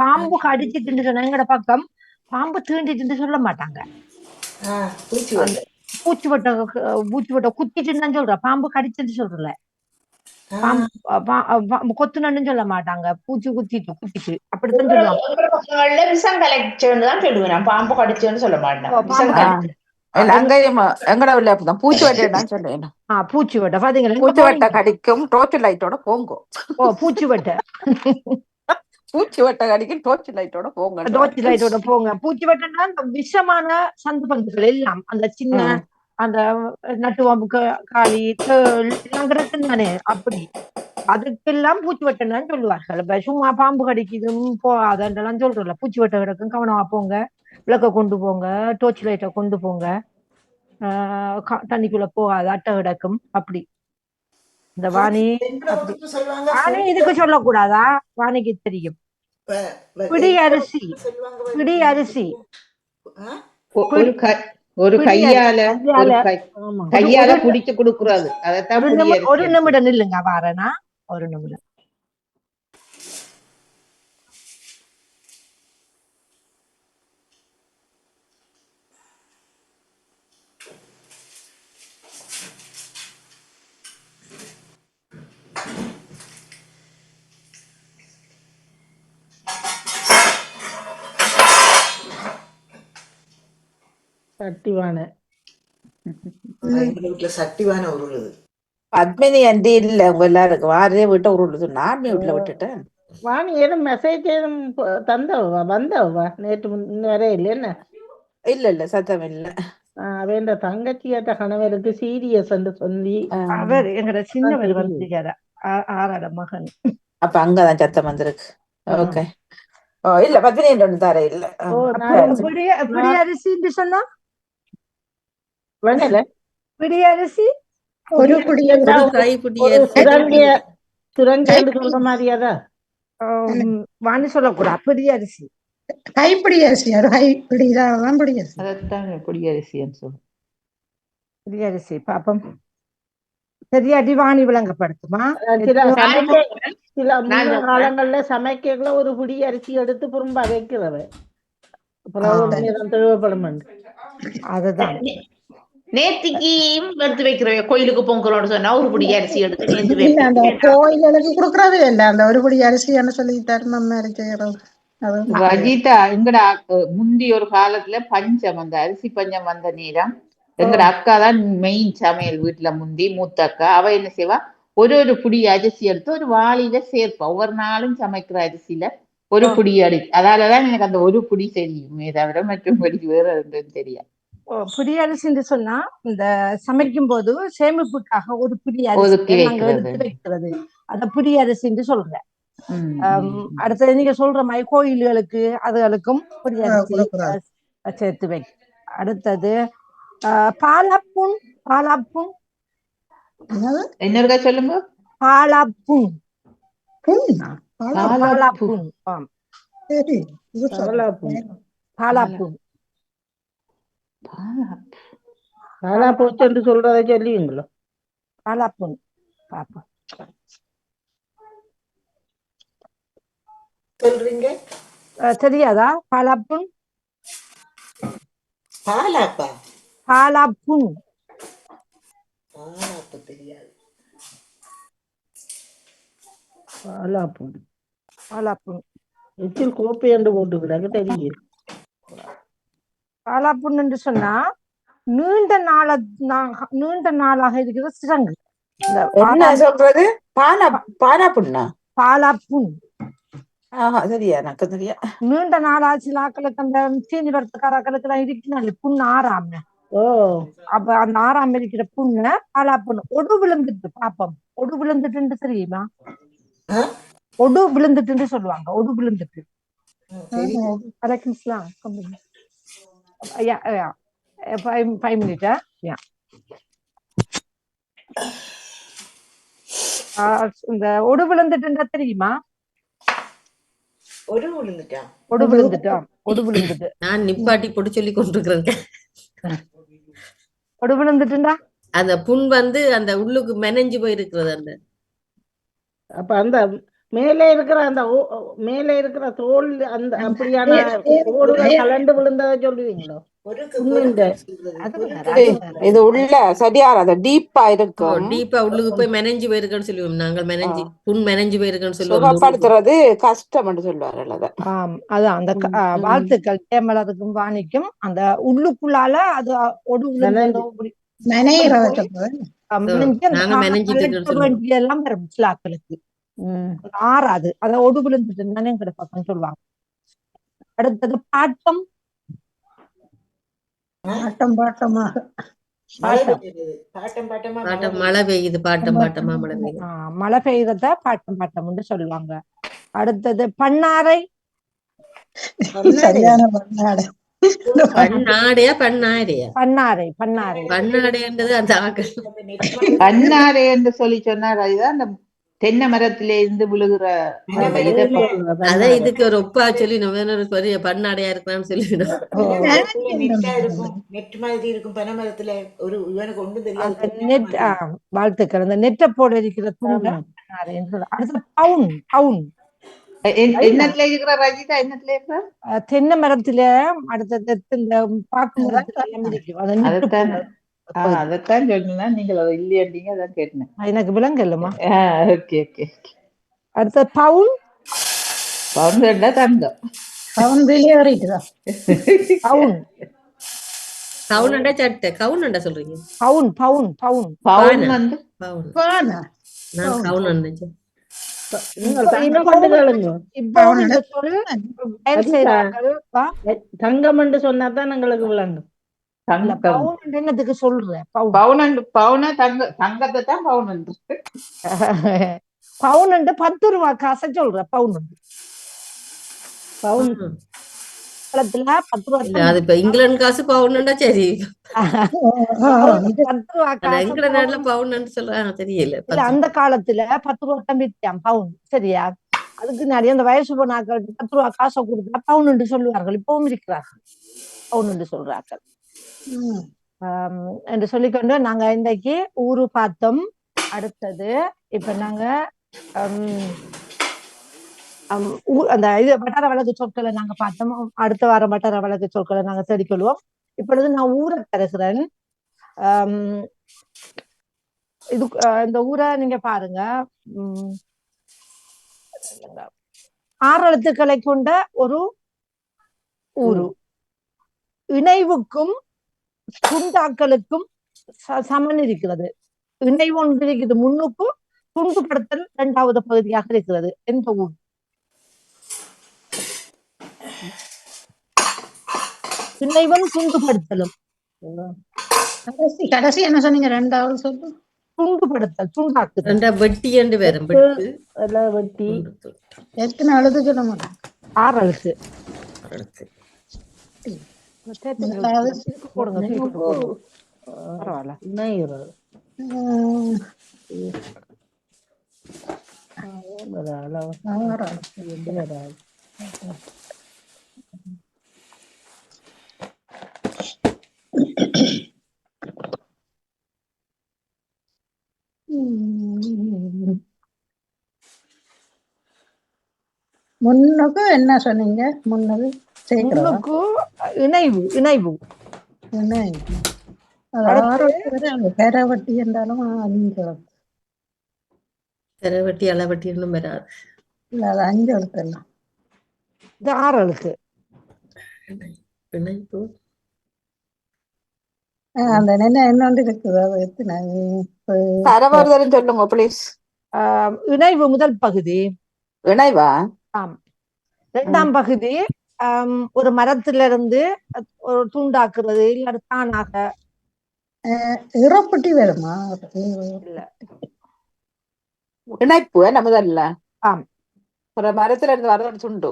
பாம்பு கடிச்சிட்டு சொன்னா எங்கட பக்கம் பாம்பு தீண்டிட்டு சொல்ல மாட்டாங்க. பூச்சிவட்டை பூச்சிவட்டை குத்திட்டுன்னு தான் சொல்ற, பாம்பு கடிச்சிட்டு சொல்றல. பாம்பு கொத்துனன்னு சொல்ல மாட்டாங்க, பூச்சி குத்திட்டு அப்படித்தான் சொல்லுவாங்க. விஷம் கலைச்சுன்னு தான் சொல்லுவேன், பாம்பு கடிச்சுன்னு சொல்ல மாட்டேன். எங்கட உள்ள அப்படிதான் பூச்சி வட்டைன்னு சொல்றேன். பூச்சி வட்டை பாத்தீங்களா? பூச்சி வட்டை கடிக்கும் டோர்ச் லைட்டோட போங்க. பூச்சி வட்டை பூச்சி வட்டை கடிக்கும் டோர்ச் லைட்டோட போங்க. டோர்ச் லைட்டோட போங்க. பூச்சி வட்டைன்னா அந்த விஷமான சந்து பங்குகள் எல்லாம், அந்த சின்ன அந்த நட்டுவாம்பு காளி எல்லாம் கிடக்கும் தானே, அப்படி அதுக்கெல்லாம் பூச்சி வட்டைன்னு சொல்லுவார்கள். இப்ப சும்மா பாம்பு கடிக்குதும் போகாதெல்லாம் சொல்றல, பூச்சி வட்டை கிடக்கும் கவனமா போங்க, விளக்க கொண்டு போங்க, டோர்ச் லைட்டை கொண்டு போங்க, தண்ணிக்குள்ள போகாது, அட்டை கிடக்கும். அப்படி இந்த வாணி வாணி இதுக்கு சொல்லக்கூடாதா? வாணிக்கு தெரியும். பிடி அரிசி பிடி அரிசி ஒரு கையால குடிச்சு கொடுக்குறது. ஒரு நிமிடம் நில்லுங்க, வாரனா ஒரு நிமிடம். சட்டிவான வீட்டுல சட்டிவான உருளுது. பத்மினி அண்டி இல்ல உங்க எல்லாருக்கும் வாரே வீட்டை உருளுது. நான் வீட்டுல விட்டுட்டேன். வாணி ஏதும் மெசேஜ் ஏதும் தந்தவா வந்தவா? நேற்று வரைய இல்ல என்ன? இல்ல சத்தம் இல்ல. அவன் தங்கச்சியாட்ட கணவருக்கு சீரியஸ் சொல்லி அவர் எங்கட சின்னவர் வந்து 6 மகன். அப்ப அங்கதான் சத்தம் வந்திருக்கு. ஓகே. இல்ல பத்மினி ஒண்ணு தர இல்ல. பிடி அரிசி சொன்னா பிடி அரிசி ஒரு சுரங்க சொல்ற மாதிரியாதா வாணி சொல்லக்கூடாது. பிடி அரிசி கைப்பிடி அரிசி, அது கைப்பிடிதான் பிடி அரிசி. அதைத்தான் பிடி அரிசின்னு சொல்லுவோம். பிடி அரிசி பாப்பம். சரியாடி வாணி விளங்கப்படுத்துமா? சில காலங்கள்ல சமைக்கல ஒரு பிடி அரிசி எடுத்து புறம்பா வைக்கிறவ தேவைப்படும். அதுதான் நேத்திக்கும் எடுத்து வைக்கிறவ கோயிலுக்கு பொங்கலோடு சொன்னா ஒரு பிடி அரிசி எடுத்து கோயிலுக்கு கொடுக்கறதே இல்ல. அந்த ஒரு பிடி அரிசின்னு சொல்லி தர்மம் மாதிரி செய்யறது. ரஜிதா எங்கட முந்தி ஒரு காலத்துல பஞ்சம், அந்த அரிசி பஞ்சம் வந்த நேரம் எங்கட அக்கா தான் மெயின் சமையல் வீட்டுல. முந்தி மூத்த அக்கா அவ என்ன செய்வா, ஒரு புடி அரிசி எடுத்து ஒரு வாளியில சேர்ப்பா. ஒவ்வொரு நாளும் சமைக்கிற அரிசியில ஒரு புடி அரிசி. அதாலதான் எனக்கு அந்த ஒரு புடி தெரியுமே தவிர மற்றபடி வேற தெரியாது. புடி அரிசின்னு சொன்னா இந்த சமைக்கும் போது சேமிப்புக்காக ஒரு புடி அரிசி நாங்க எடுத்து வைக்கிறது, அத புடி அரிசின்னு சொல்றேன். அடுத்தது நீங்க சொல்ற மாதிரி கோயில்களுக்கு அதுகளுக்கும் புடி அரிசி சேர்த்து வை. அடுத்தது பாலாப்புண். பாலாப்புண் என்னருக்கா சொல்லுங்க. பாலாப்புண். பாலாப்புண். பாலாப்புண் பாலாப்பூச்சு என்று சொல்றதை சொல்லுவீங்களோ? பாலாப்புண் பாப்போம். சொல்றீங்க? தெரியாதா பாலாப்புண்? பாலாப்பா? பாலாப்புண் பாலாப்பு தெரியாது. பாலாப்புண் பாலாப்புண் எச்சில் கோப்பை என்று போட்டுக்கிறாங்க தெரியும். பாலாப்புண் என்று சொன்னா நீண்ட நாளாக இருக்கிற சிரங்கு. இந்த என்ன சொல்றது? பானா புண்ணா? பாலாப்புண் ஆஹா, சரியா எனக்கு தெரியா. நீண்ட நாளாச்சு நாக்களுக்கு அந்த சீனி வறுத்தக்காரக்களுக்கு எல்லாம் இருக்கிறாங்க புண்ணு ஆறாம. ஓ அப்ப அந்த ஆறாம இருக்கிற புண்ணு பாலாப்புண்ணு. ஒடு விழுந்துட்டு பாப்போம். ஒடு விழுந்துட்டு தெரியுமா? ஒடு விழுந்துட்டு சொல்லுவாங்க. ஒடு விழுந்துட்டு. வலைக்கும் சலாம். Yeah. 5 minutes. Yeah. இந்த ஒடு விழுந்துட்டு தெரியுமா? ஒரு விழுந்துட்டா? ஒடு விழுந்துட்டோம். ஒடு விழுந்துட்டு நான் நிப்பாட்டி போட்டு சொல்லி கொண்டிருக்கிறேன். ஒடு விழுந்துட்டுண்டா அந்த புண் வந்து அந்த உள்ளுக்கு மெனஞ்சு போயிருக்கிறது. அந்த அப்ப அந்த மேலே இருக்கிற அந்த மேலே இருக்கிற தோல் அந்த அப்படியான தோல்கள் கலண்டு விழுந்ததை சொல்லுவீங்களோ? இது உள்ள சரியான டீப்பா இருக்கும். டீப்பா உள்ளுக்கு போய் மெனஞ்சு போயிருக்குன்னு சொல்லுவோம் நாங்கள். மெனஞ்சு புண் மெனஞ்சு போயிருக்குன்னு சொல்லுவோம். சுகப்படுத்துறது கஷ்டம் என்று சொல்லுவார்கள். அதான் அந்த வாழ்த்துக்கள் தேமலருக்கும் வாணிக்கும். அந்த உள்ளுக்குள்ளால அது ஒடு எல்லாம் வரும் சிலாக்களுக்கு. ஆறாது. அத ஒடு விழுந்துட்டு கிடப்பாங்க சொல்லுவாங்க. அடுத்தது பாட்டம். மழை பெய்யுது. பாட்டம் பாட்டமா மழை பெய்யுது. மழை பெய்யறத பாட்டம் பாட்டம்னு சொல்லுவாங்க. அடுத்தது பண்ணாரை. பண்ணாடையா பண்ணாரையா? பண்ணாரை. பண்ணாரை. பண்ணாடைன்றது அந்த ஆக்கள். பண்ணாரை என்று சொல்லி சொன்னார். அதுதான் அந்த தென்னை மரத்தில இருந்து விழுகிற அதான் இதுக்கு ஒரு ஒப்பா சொல்லி நம்ம பெரிய பண்ணாடையா இருக்கான்னு சொல்லிவிடும். வாழ்த்துக்கள். அந்த நெட்டை போட இருக்கிற தூங்க. அடுத்து பவுன். பவுன் என்னத்துல இருக்கிற ரஜிதா? என்னத்துல இருக்கிற? தென்னை மரத்துல அடுத்தது இந்த பாக்கு மரத்துல. அதைத்தான் சொன்னா நீங்கள் இல்லையீங்க. அதான் கேட்டேன். எனக்கு விலங்கல்லமா. Okay okay. அடுத்த பவுன். பவுன் ரெண்டா தங்கம். பவுன் வெளியேறிட்டுதா. பவுன் பவுனண்டா சட்டை. கவுனண்டா சொல்றீங்க? பவுன் பவுன் பவுன் பவுன் வந்து பவுன். நான் கவுன் நினைச்சேன். தங்கம் என்று சொன்னாதான் எங்களுக்கு விளங்கும். என்னத்துக்கு சொல்றேன்? பவுன தங்கத்தை தான் பவுன். பவுன் 10 ரூபா காசை சொல்ற. பவுன் பவுன் 10 ரூபா. அது இப்ப இங்கிலாந்து காசு பவுன்டா சரி. 10 ரூபா எங்கட நாட்டுல பவுன் சொல்றாங்க தெரியல. அந்த காலத்துல 10 ரூபா தான் வித்தியாம் பவுன். சரியா? அதுக்கு நிறைய அந்த வயசு போனாக்கள் 10 ரூபா காசை கொடுத்தா பவுன் என்று சொல்லுவார்கள். இப்பவும் இருக்கிறார்கள் பவுன் என்று சொல்றார்கள். என்று சொல்லிக்கொண்டு நாங்க இன்றைக்கு ஊரு பார்த்தோம். அடுத்தது இப்ப நாங்க அந்த இது வட்டார வழக்கு சொற்களை நாங்க பார்த்தோம். அடுத்த வாரம் வட்டார வழக்கு சொற்களை நாங்க தேடிக்கொள்வோம். இப்பொழுது நான் ஊரை தருகிறேன். இது இந்த ஊரை நீங்க பாருங்க. 6 எழுத்துக்களை கொண்ட ஒரு ஊரு. இணைவுக்கும் துண்டாக்களுக்கும் சமன் இருக்கிறது. இணைவு ஒன்று இருக்குது முன்னுக்கும், துண்டுபடுத்தல் 2வது பகுதியாக இருக்கிறது. எந்த ஊர்? இணைவும் துண்டுபடுத்தலும். கடைசி என்ன சொன்னீங்க? 2வது சொல்லு. துண்டுபடுத்தல். துண்டாக்குதல். வெட்டி என்று வரும். வெட்டி. எத்தனை எழுத்து சொல்ல மாட்டேன்? 6 எழுத்து. பரவாயில்ல. முன்னுக்கு என்ன சொன்னீங்க? முன்னது சேர்க்கிறதா? முன்னுக்கு இணைவு இணைவு என்ன? அது அடுத்து 6 எழுத்து அந்த பெரவட்டி என்றாலும் 5 எழுத்து. திரைவட்டி அளவட்டி இன்னும் வராது. இல்ல அது 5 எழுத்து எல்லாம். இது 6 எழுத்து. இணைப்பு அந்த என்னொன்று இருக்குது, அது எத்தனை? தரவர்தலும் சொல்லுங்க ப்ளீஸ். இணைவு முதல் பகுதி. இணைவா? ஆம். 2ஆம் பகுதி ஒரு மரத்திலிருந்து ஒரு துண்டாக்குறது இல்ல தானாக. இறப்பட்டி வருமா? இல்ல. இணைப்பு என்ன முதல்ல? ஆம். ஒரு மரத்துல இருந்து வர ஒரு துண்டு.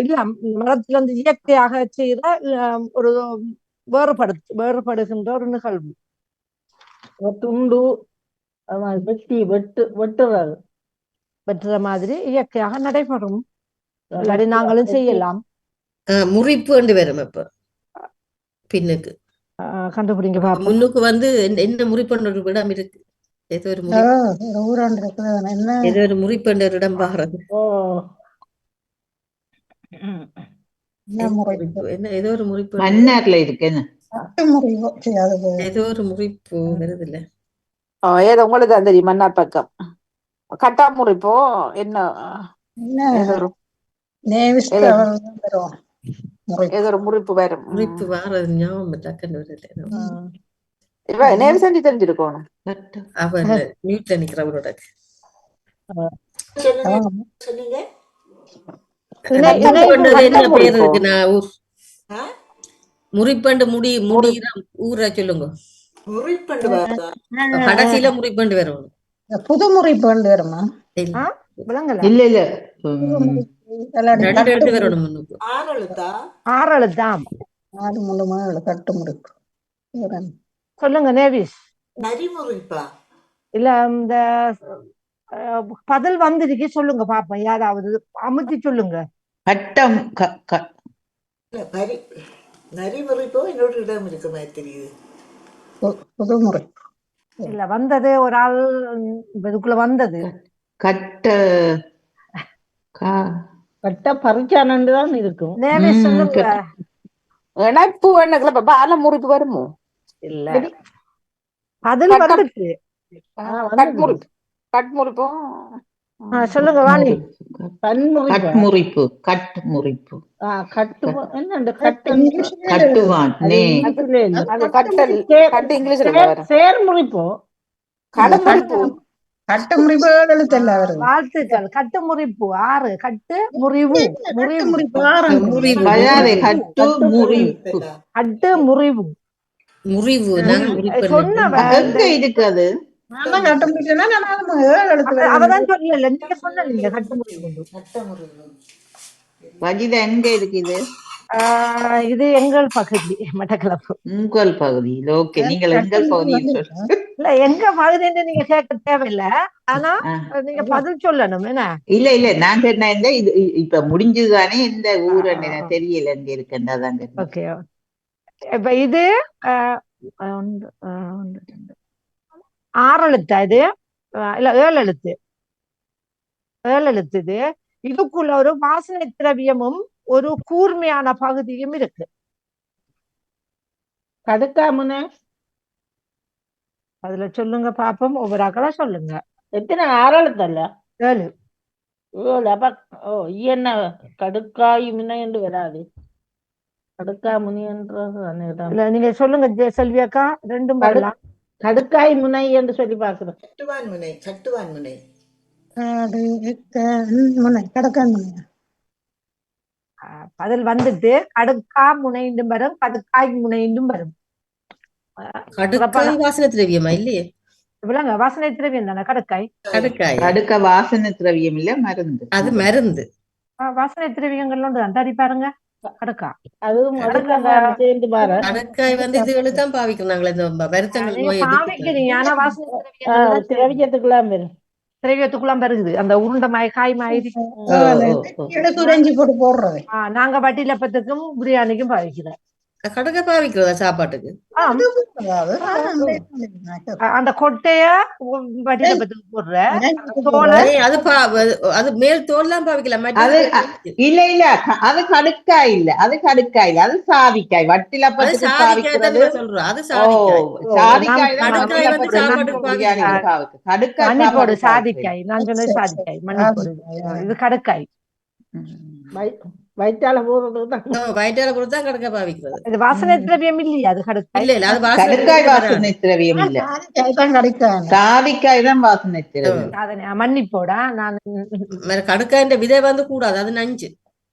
இல்ல, மரத்திலிருந்து இயற்கையாக செய்த ஒரு வேறுபடுகின்ற ஒரு நிகழ்வு. துண்டு வெட்டுறது வெட்டுற மாதிரி இயற்கையாக நடைபெறும். இல்லாட்டி நாங்களும் செய்யலாம். முறிப்பு என்று வரும். இப்ப பின்னுக்கு கண்டுபிடிங்க பாப்போம். முன்னுக்கு வந்து என்ன முறிப்பண்ட ஒரு இடம் இருக்கு. ஏதோ ஒரு ஏதோ ஒரு முறிப்பண்ட ஒரு இடம் பாக்குறது. என்ன ஏதோ ஒரு முறிப்பு மன்னார்ல இருக்கு. ஏதோ ஒரு முறிப்பு வருது இல்ல? ஏதோ உங்களுக்கு தான் தெரியும். மன்னார் பக்கம் கட்டா முறிப்போ என்ன ஏதோ ஒரு முறிப்பு வரும். முறிப்பு வாரது ஞாபகம் டக்குன்னு வருது. நேம் செஞ்சு தெரிஞ்சிருக்கணும். அவன் வீட்டுல நிக்கிறவனோட சொன்னீங்க. என்ன பேரு இருக்கு? நான் ஊர் முறிப்பண்டு முடிகிற ஊரை சொல்லுங்க. முறிப்பண்டு கடைசியில முறிப்பண்டு வரும். புது முறிப்பண்டு வருமா? இல்ல இல்ல 2 எழுத்து வரணும் முன்னுக்கு. 6 எழுத்தா? 6 எழுத்தாம். 6 7 கட்டு முறிப்பு. சொல்லுங்க நேவிஸ். நரிமுறிப்பா? இல்ல, இந்த பதில் வந்திருக்கு. சொல்லுங்க பாப்போம். யாராவது அமுத்தி சொல்லுங்க. கட்டம் நரிமுறிப்போ இன்னொரு இடம் இருக்கு மாதிரி தெரியுது. புது முறிப்பு இல்ல, வந்தது ஒரு ஆள் இதுக்குள்ள வந்தது. கட்ட பறிச்சானதான் இருக்கும். நேவிஸ் சொல்லுங்க. இணைப்பு என்ன பால முறிப்பு வருமோ? இல்ல, பதில் வந்துச்சு. கட்முறிப்போ சொல்லுங்க வாணி. கட்டுமுறிப்பு கட்டுவான் சேர்முறிப்போ கடமுறிப்பு கட்டுமுறிப்பு எழுத்தல்ல வருது. வாழ்த்துக்கள். கட்டுமுறிப்பு 6. கட்டு முறிவு முறிப்பு கட்டு முறிவு முறிவு சொன்ன இருக்காது. அவதான் சொல்லல, நீங்க சொன்னீங்க கட்டுமுறிவு. வஜிதா எங்க இருக்குது? இது எங்கள் பகுதி, மட்டக்களப்பு. உங்கள் பகுதியில். ஓகே, நீங்கள் எங்கள் பகுதியில் இல்ல, எங்க பகுதின்னு நீங்க கேட்க தேவையில்லை. ஆனா நீங்க பதில் சொல்லணும். என்ன? இல்ல இல்ல, நான் கேட்டேன் இது இப்ப முடிஞ்சதுதானே, இந்த ஊர் தெரியல எங்க இருக்குன்றதான். ஓகே, இப்ப இது 6 எழுத்தா? இது இல்ல 7 எழுத்து. 7 எழுத்து. இது இதுக்குள்ள ஒரு வாசனை திரவியமும் ஒரு கூர்மையான பகுதியும் இருக்கு. கடுக்காமுனை. அதுல சொல்லுங்க பாப்போம். ஒவ்வொரு ஆக்களா சொல்லுங்க. எத்தனை? 6 எழுத்தல்ல? 7. அப்ப என்ன கடுக்காய் முனை என்று வராது. கடுக்கா முனி என்றது நீங்க சொல்லுங்க செல்வி அக்கா. 2 வரலாம். கடுக்காய் முனை என்று சொல்லி பாக்குறோம். கட்டுவான் முனை பதில் வந்துட்டு கடுக்கா முனைண்டும் வரும், கடுக்காய் முனைண்டும் வரும். வாசனை திரவியமா? இல்லையே, வாசனை திரவியம் தானே கடுக்காய். கடுக்க வாசனை திரவியம் இல்ல, மருந்து. அது மருந்து. வாசனை திரவியங்கள் தடி பாருங்க. கடுக்கா அதுவும் கடுக்காய் வந்து இதுகளுக்கு பாவிக்கிறாங்களே இந்த வருத்தங்கள் நோய் பாவிக்கிறீங்க. ஆனா வாசனை திரவியத்துக்குலாம் வரும். திரவியத்துக்குள்ளாம் பெருகுது. அந்த உருண்டை காய் மாதிரி போட்டு போடுறது. நாங்க வட்டிலப்பத்துக்கும் பிரியாணிக்கும் பாவிக்கிறோம். கடக்க பாவிக்கிறதா சாப்பாட்டுக்கு? ஆம். அதாவது அந்த கொட்டைய வடிதப்பத்துக்கு போடுற தோலை அது மேல் தோல்லாம் பாவிக்கலாம். அது இல்ல அது கடுக்காய் இல்ல, அது கடுக்காய் இல்ல, அது சாவிக்காய். வட்டிலப்பத்துக்கு பாவிக்கிறது. சொல்றோம் அது சாதிக்காய் தான் கடுக்காய் வந்து சாப்பாட்டுக்கு கடுக்காய் மன்னிப்போடு சாதிக்காய். நான் சொன்னது சாதிக்காய், மன்னிப்போடு. இது கடுக்காய். வயிற்றால போடுறதுக்கு தான் வயிற்றால பொறுத்து தான் கடக்க பாவிக்கிறது. இது வாசனை திரவியம் இல்லையா? அது கடுக்காய். இல்ல அது கடுக்காய் வாசனை திரவியம் இல்ல, சாதிக்காய் தான் வாசனை திரவியம். மன்னிப்போடா. நான் கடுக்காய் விதை வந்து கூடாது, அது நஞ்சு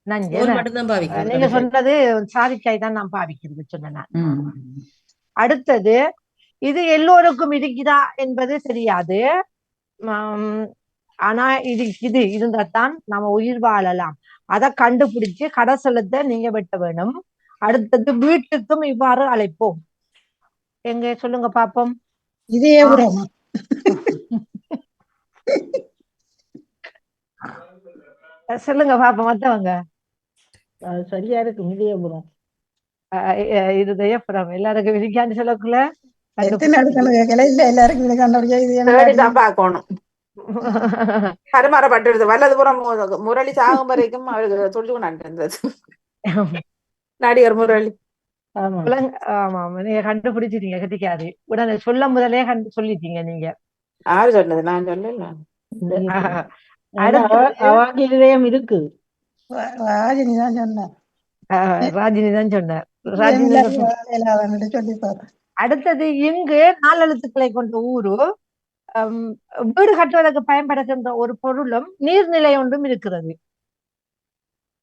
நஞ்சு மட்டும்தான் பாவிக்கிறது. நீங்க சொன்னது சாதிக்காய் தான் நான் பாவிக்கிறது சொன்னேன். அடுத்தது, இது எல்லோருக்கும் இருக்குதா என்பது தெரியாது. ஆனா இது இருந்தாதான் நம்ம உயிர் வாழலாம். அதை கண்டுபிடிச்சு கடைசலத்தை நீங்க வெட்ட வேணும். அடுத்தது, வீட்டுக்கும் இவ்வாறு அழைப்போம். எங்க சொல்லுங்க பாப்போம். இதே உரமா? சொல்லுங்க பாப்போம் மத்தவங்க. சரியா இருக்கு. இதயபுரம். இருதயபுரம் எல்லாருக்கும் விரிக்காண்டு சொல்லக்குள்ள எல்லாருக்கும் பார்க்கணும். பரிமாறப்பட்டிருது வலதுபுறம் முரளி சாகும் வரைக்கும் அவருக்கு சொல்லி கொண்டாண்டிருந்தது நடிகர் முரளி. ஆமா, நீங்க கண்டுபிடிச்சிட்டீங்க. கட்டிக்காது உடனே சொல்ல முதலே சொல்லிட்டீங்க நீங்க. யாரு சொன்னது? நான் சொல்லல. இதயம் இருக்கு. ராஜினி தான் சொன்னார். ராஜினி தான் சொன்னார். அடுத்தது, இங்கு 4 எழுத்துக்களை கொண்ட ஊரு, வீடு கட்டுவதற்கு பயன்படுகின்ற ஒரு பொருளும் நீர்நிலை ஒன்றும் இருக்கிறது.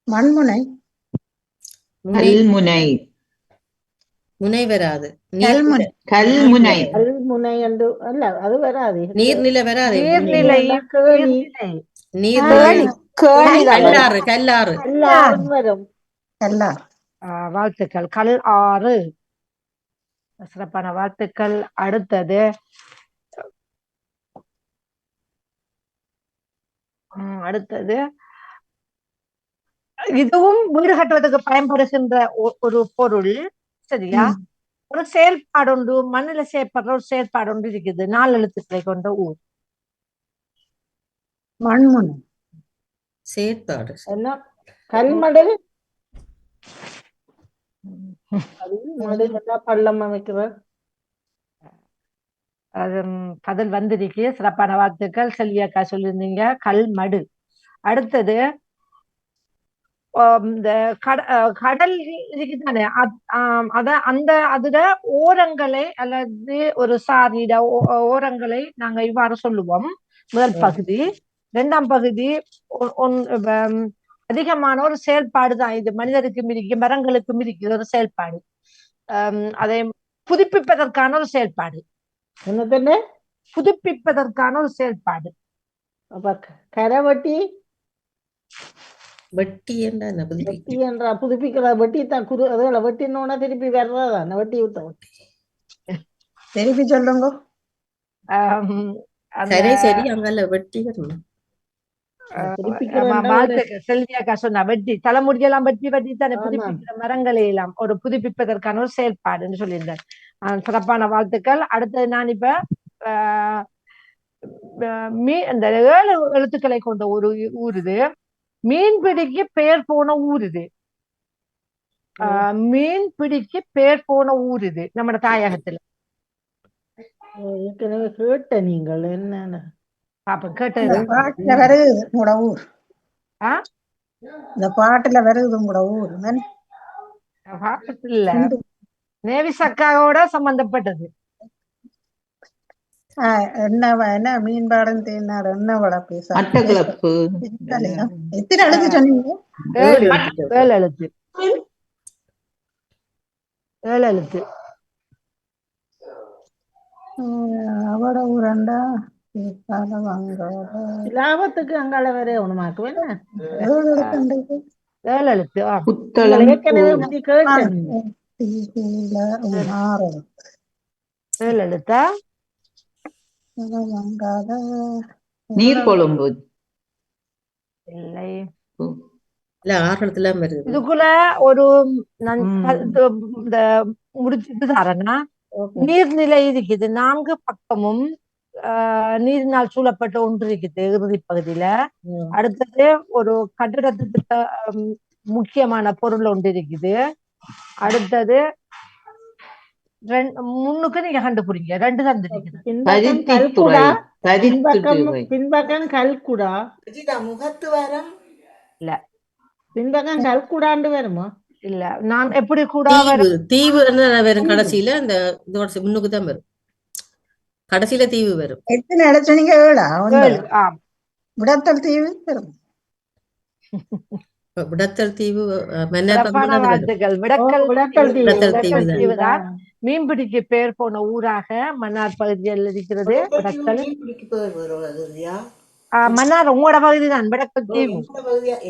மண்முனை. கல்முனை. முனை வராது. கல்முனை. கல்முனை என்று அல்ல, அது வராது. நீர்நிலை வராது. நீர்நிலை கல்லாறு வரும். வாழ்த்துக்கள். கல் ஆறு. சிறப்பான வாழ்த்துக்கள். அடுத்தது, இதுவும் வீடு கட்டுவதற்கு பயன்படுகின்ற ஒரு பொருள். சரியா? ஒரு செயல்பாடு ஒன்று, மண்ணில செய்யப்படுற ஒரு செயல்பாடு ஒன்று இருக்குது. 4 எழுத்துக்களை கொண்ட ஊர். மண்முனை. செயற்பாடு என்ன? கல்மடு. பள்ளம் அமைக்கிற. பதில் வந்திருக்கு. சிறப்பான வாழ்த்துக்கள். செல்வியாக்கா சொல்லியிருந்தீங்க கல்மடு. அடுத்தது, இந்த கடல் இருக்குதானே, அதுல ஓரங்களை அல்லது ஒரு சாரிட ஓரங்களை நாங்க இவ்வாறு சொல்லுவோம். முதல் பகுதி. 2ஆம் பகுதி அதிகமான ஒரு செயல்பாடு தான் இது. மனிதருக்கும் இருக்கு, மரங்களுக்கும் இருக்கு ஒரு செயல்பாடு. அதை புதுப்பிப்பதற்கான ஒரு செயல்பாடு. என்ன? புதுப்பிப்பதற்கான ஒரு செயல்பாடு. கரவட்டி. வெட்டி என்ற புதுப்பிக்கிற வெட்டி தான். அதுல வெட்டினோட திருப்பி வர்றதான் வெட்டி விட்ட. திருப்பி சொல்லுங்க. சரி அங்கல்ல வெட்டி வரணும். செல்வியாக்கா சொன்னா வெட்டி தலைமுடியெல்லாம் வெட்டி தானே புதுப்பிக்கிற மரங்களை எல்லாம் ஒரு புதுப்பிப்பதற்கான ஒரு செயல்பாடுன்னு சொல்லியிருந்தேன். சிறப்பான வாழ்த்துக்கள். அடுத்தது, நான் இப்ப இந்த 7 எழுத்துக்களை கொண்ட ஒரு ஊர் இது. மீன்பிடிக்கு பெயர் போன ஊர் இது. மீன்பிடிக்கு பெயர் போன ஊர் இது நம்ம தாயகத்துல. கேட்ட நீங்கள் என்ன பாப்ப கேட்டது. பாட்டுல வருது உங்களோட ஊர். இந்த பாட்டுல வருது உங்களோட ஊர். பாட்டுல நேவி சக்காவோட சம்பந்தப்பட்டது. என்ன மீன்பாடம் தேனார் என்ன வளர்ப்பு மட்டக்களப்பு. எத்தனை எழுத்து சொன்னீங்க? 7 எழுத்து. 7 எழுத்து. அவட ஊரண்டா லாபத்துக்கு அங்கால வேற ஒண்ணுமாக்கு வேணா. 7 எழுத்து. ஏற்கனவே கேட்டேன். 7 எழுத்தா? நீர்கொழும்பு. இல்லை. இல்ல 6 எழுத்துல வருது. இதுக்குள்ள ஒரு நான் ம். இந்த முடிச்சுட்டு தரேன்னா ஓகே. நீர்நிலை இருக்குது 4 பக்கமும் நீரினால் சூழப்பட்ட ஒன்று இருக்குது இறுதி பகுதியில. ம். அடுத்தது ஒரு கட்டிடத்துக்கு முக்கியமான பொருள் ஒன்று இருக்குது. அடுத்தது முன்னுக்கு நீங்க கண்டுபிடிங்க 2 தந்திருக்குது. பின்பக்கம் பருத்தித்துறை கல்குடா, பின்பக்கம் பருத்தித்துறை பின்பக்கம் கல்குடா, ரஜிதா முகத்து வாரம் இல்ல பின்பக்கம் கல்குடாண்டு வருமா? இல்ல நான் எப்படி கூட தீவு வரும் கடைசியில அந்த இதோட முன்னுக்கு தான் வரும். கடைசியில தீவு வரும். எத்தனை அடைச்சனீங்க? 7 ஆம் விடத்தல் தீவு வரும். விடத்தல் தீவு மன்னர் சிறப்பான வாழ்த்துக்கள். விடத்தல் தீவு. விடத்தல் தீவு தான் மீன்பிடிக்கு பேர் போன ஊராக மன்னார் பகுதியில் இருக்கிறது. விடத்தல் மன்னார் உங்களோட பகுதி தான் விடத்தல் தீவு.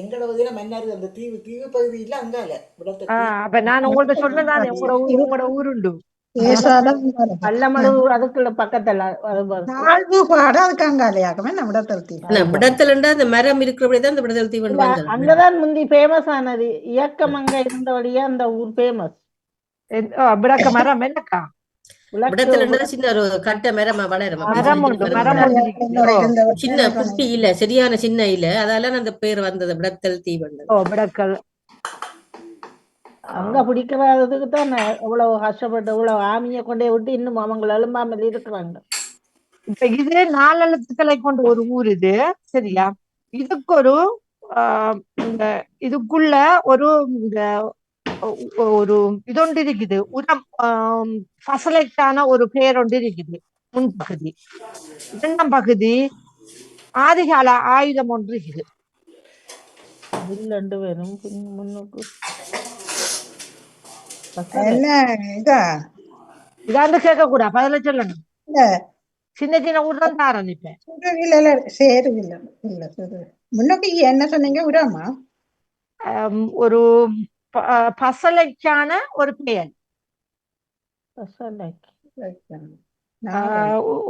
எங்கட பகுதியில மன்னார் அந்த தீவு தீவு பகுதி இல்ல அங்கால அப்ப நான் உங்கள்ட்ட சொன்னதான் உங்களோட ஊருண்டு அல்லமடு அதுக்குள்ள பக்கத்துல தாழ்வு பாடு அதுக்கு அங்காலையாகவே நம்ம விடத்தல் தீவு. விடத்தல் அந்த மரம் இருக்கிறபடிதான் அந்த விடத்தல் தீவு. அங்கதான் முந்தி ஃபேமஸ் ஆனது. இயக்கம் அங்க இருந்தபடியா அந்த ஊர் ஃபேமஸ். விடக்க மரம் என்னக்கா விடத்தல் சின்ன ஒரு கட்ட மரம் வளரும். சின்ன குட்டி இல்ல, சரியான சின்ன இல்ல, அதால அந்த பேர் வந்தது விடத்தல் தீவு. விடக்கல் அங்க பிடிக்கிறதுக்கு தான் இவ்வளவு கஷ்டப்பட்டு இவ்வளவு ஆமியை கொண்டே விட்டு இன்னும் அவங்க எழும்பாமல் இருக்கிறாங்க. இப்ப இது 4 எழுத்துக்களை கொண்ட ஒரு ஊர் இது. சரியா? இதுக்கு ஒரு இதுக்குள்ள ஒரு ஒரு இதொன்று இருக்குது. உரம் பசலைக்கான ஒரு பேர் ஒன்று இருக்குது. முன்பகுதி. 2ஆம் பகுதி ஆதிகால ஆயுதம் ஒன்று இருக்குது. வரும் முன்னுக்கு என்ன இதா இதாண்டு கேட்க கூட பதில சொல்லணும். சின்ன சின்ன ஊர் தான் ஆரம்பிப்பேன். சேரு இல்ல இல்ல முன்னுக்கு என்ன சொன்னீங்க? உரமா ஒரு பசலைக்கான ஒரு பெயர்.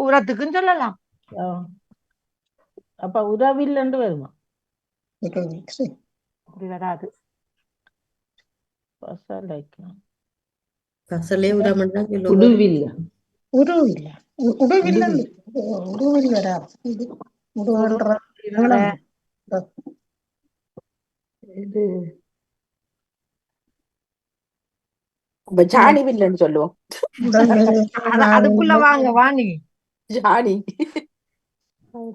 உரத்துக்குன்னு சொல்லலாம். அப்ப உதவில் என்று வருமா? அப்படி வராது. பசலே உடவில் ஜானி வில்லன்னு சொல்லுவோம். அதுக்குள்ள வாங்க வாணி ஜானி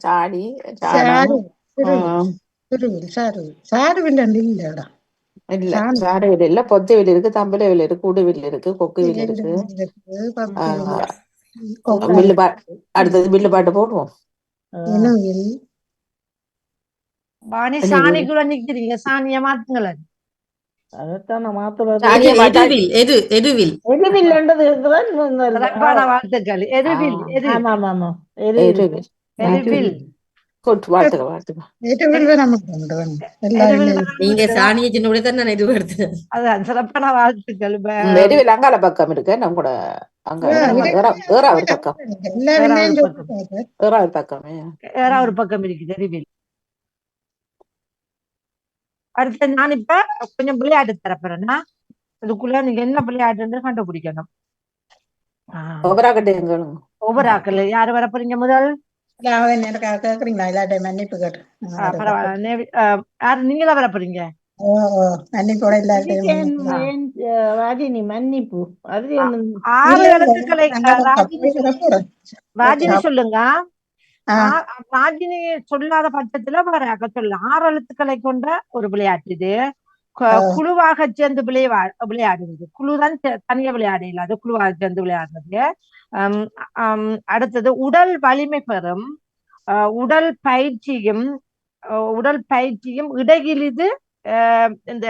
ஜானி இல்ல சாரவில் இல்ல, பொத்தைவில் இருக்கு, தம்பலவில் இருக்கு, உடுவில் இருக்கு, கொக்குவில் இருக்கு. அடுத்தது வில்லு பாட்டு போடுவோம். வாணி சாணிக்குள்ள நிக்கிறீங்க, சாணிய மாத்துங்களேன். அதைத்தான் வாழ்த்துக்கள். எருவில் நீங்க சாணியை சின்ன தான் எதிர்பார்த்தேன். அதான் சிறப்பான வாழ்த்துக்கள். எருவில் அங்கால பக்கம் இருக்கு, நம்ம கூட அங்க ஏறாவது பக்கம் ஏறாவது பக்கம் இருக்குது எருவில். அடுத்து நான் இப்ப கொஞ்சம் விளையாட்டு தரப்போறேன்னா அதுக்குள்ள நீங்க என்ன விளையாட்டுன்னு கண்டுபிடிக்கணும். ஒவ்வொரு ஆக்கள் யாரு வர போறீங்க? முதல் நீங்களா வர போறீங்க? மன்னிப்பு 6 எழுத்துக்களை ராஜினி சொல்லுங்க. ராஜினி சொல்லாத பட்சத்துல வராக சொல்ல 6 எழுத்துக்களை கொண்ட ஒரு விளையாட்டு இது. குழுவாக சேர்ந்து விளையாடுவது. குழுதான் தனியா விளையாட இல்லாது குழுவாக சேர்ந்து விளையாடுறது. அடுத்தது உடல் வலிமை பெறும். உடல் பயிற்சியும் இடையில் இது இந்த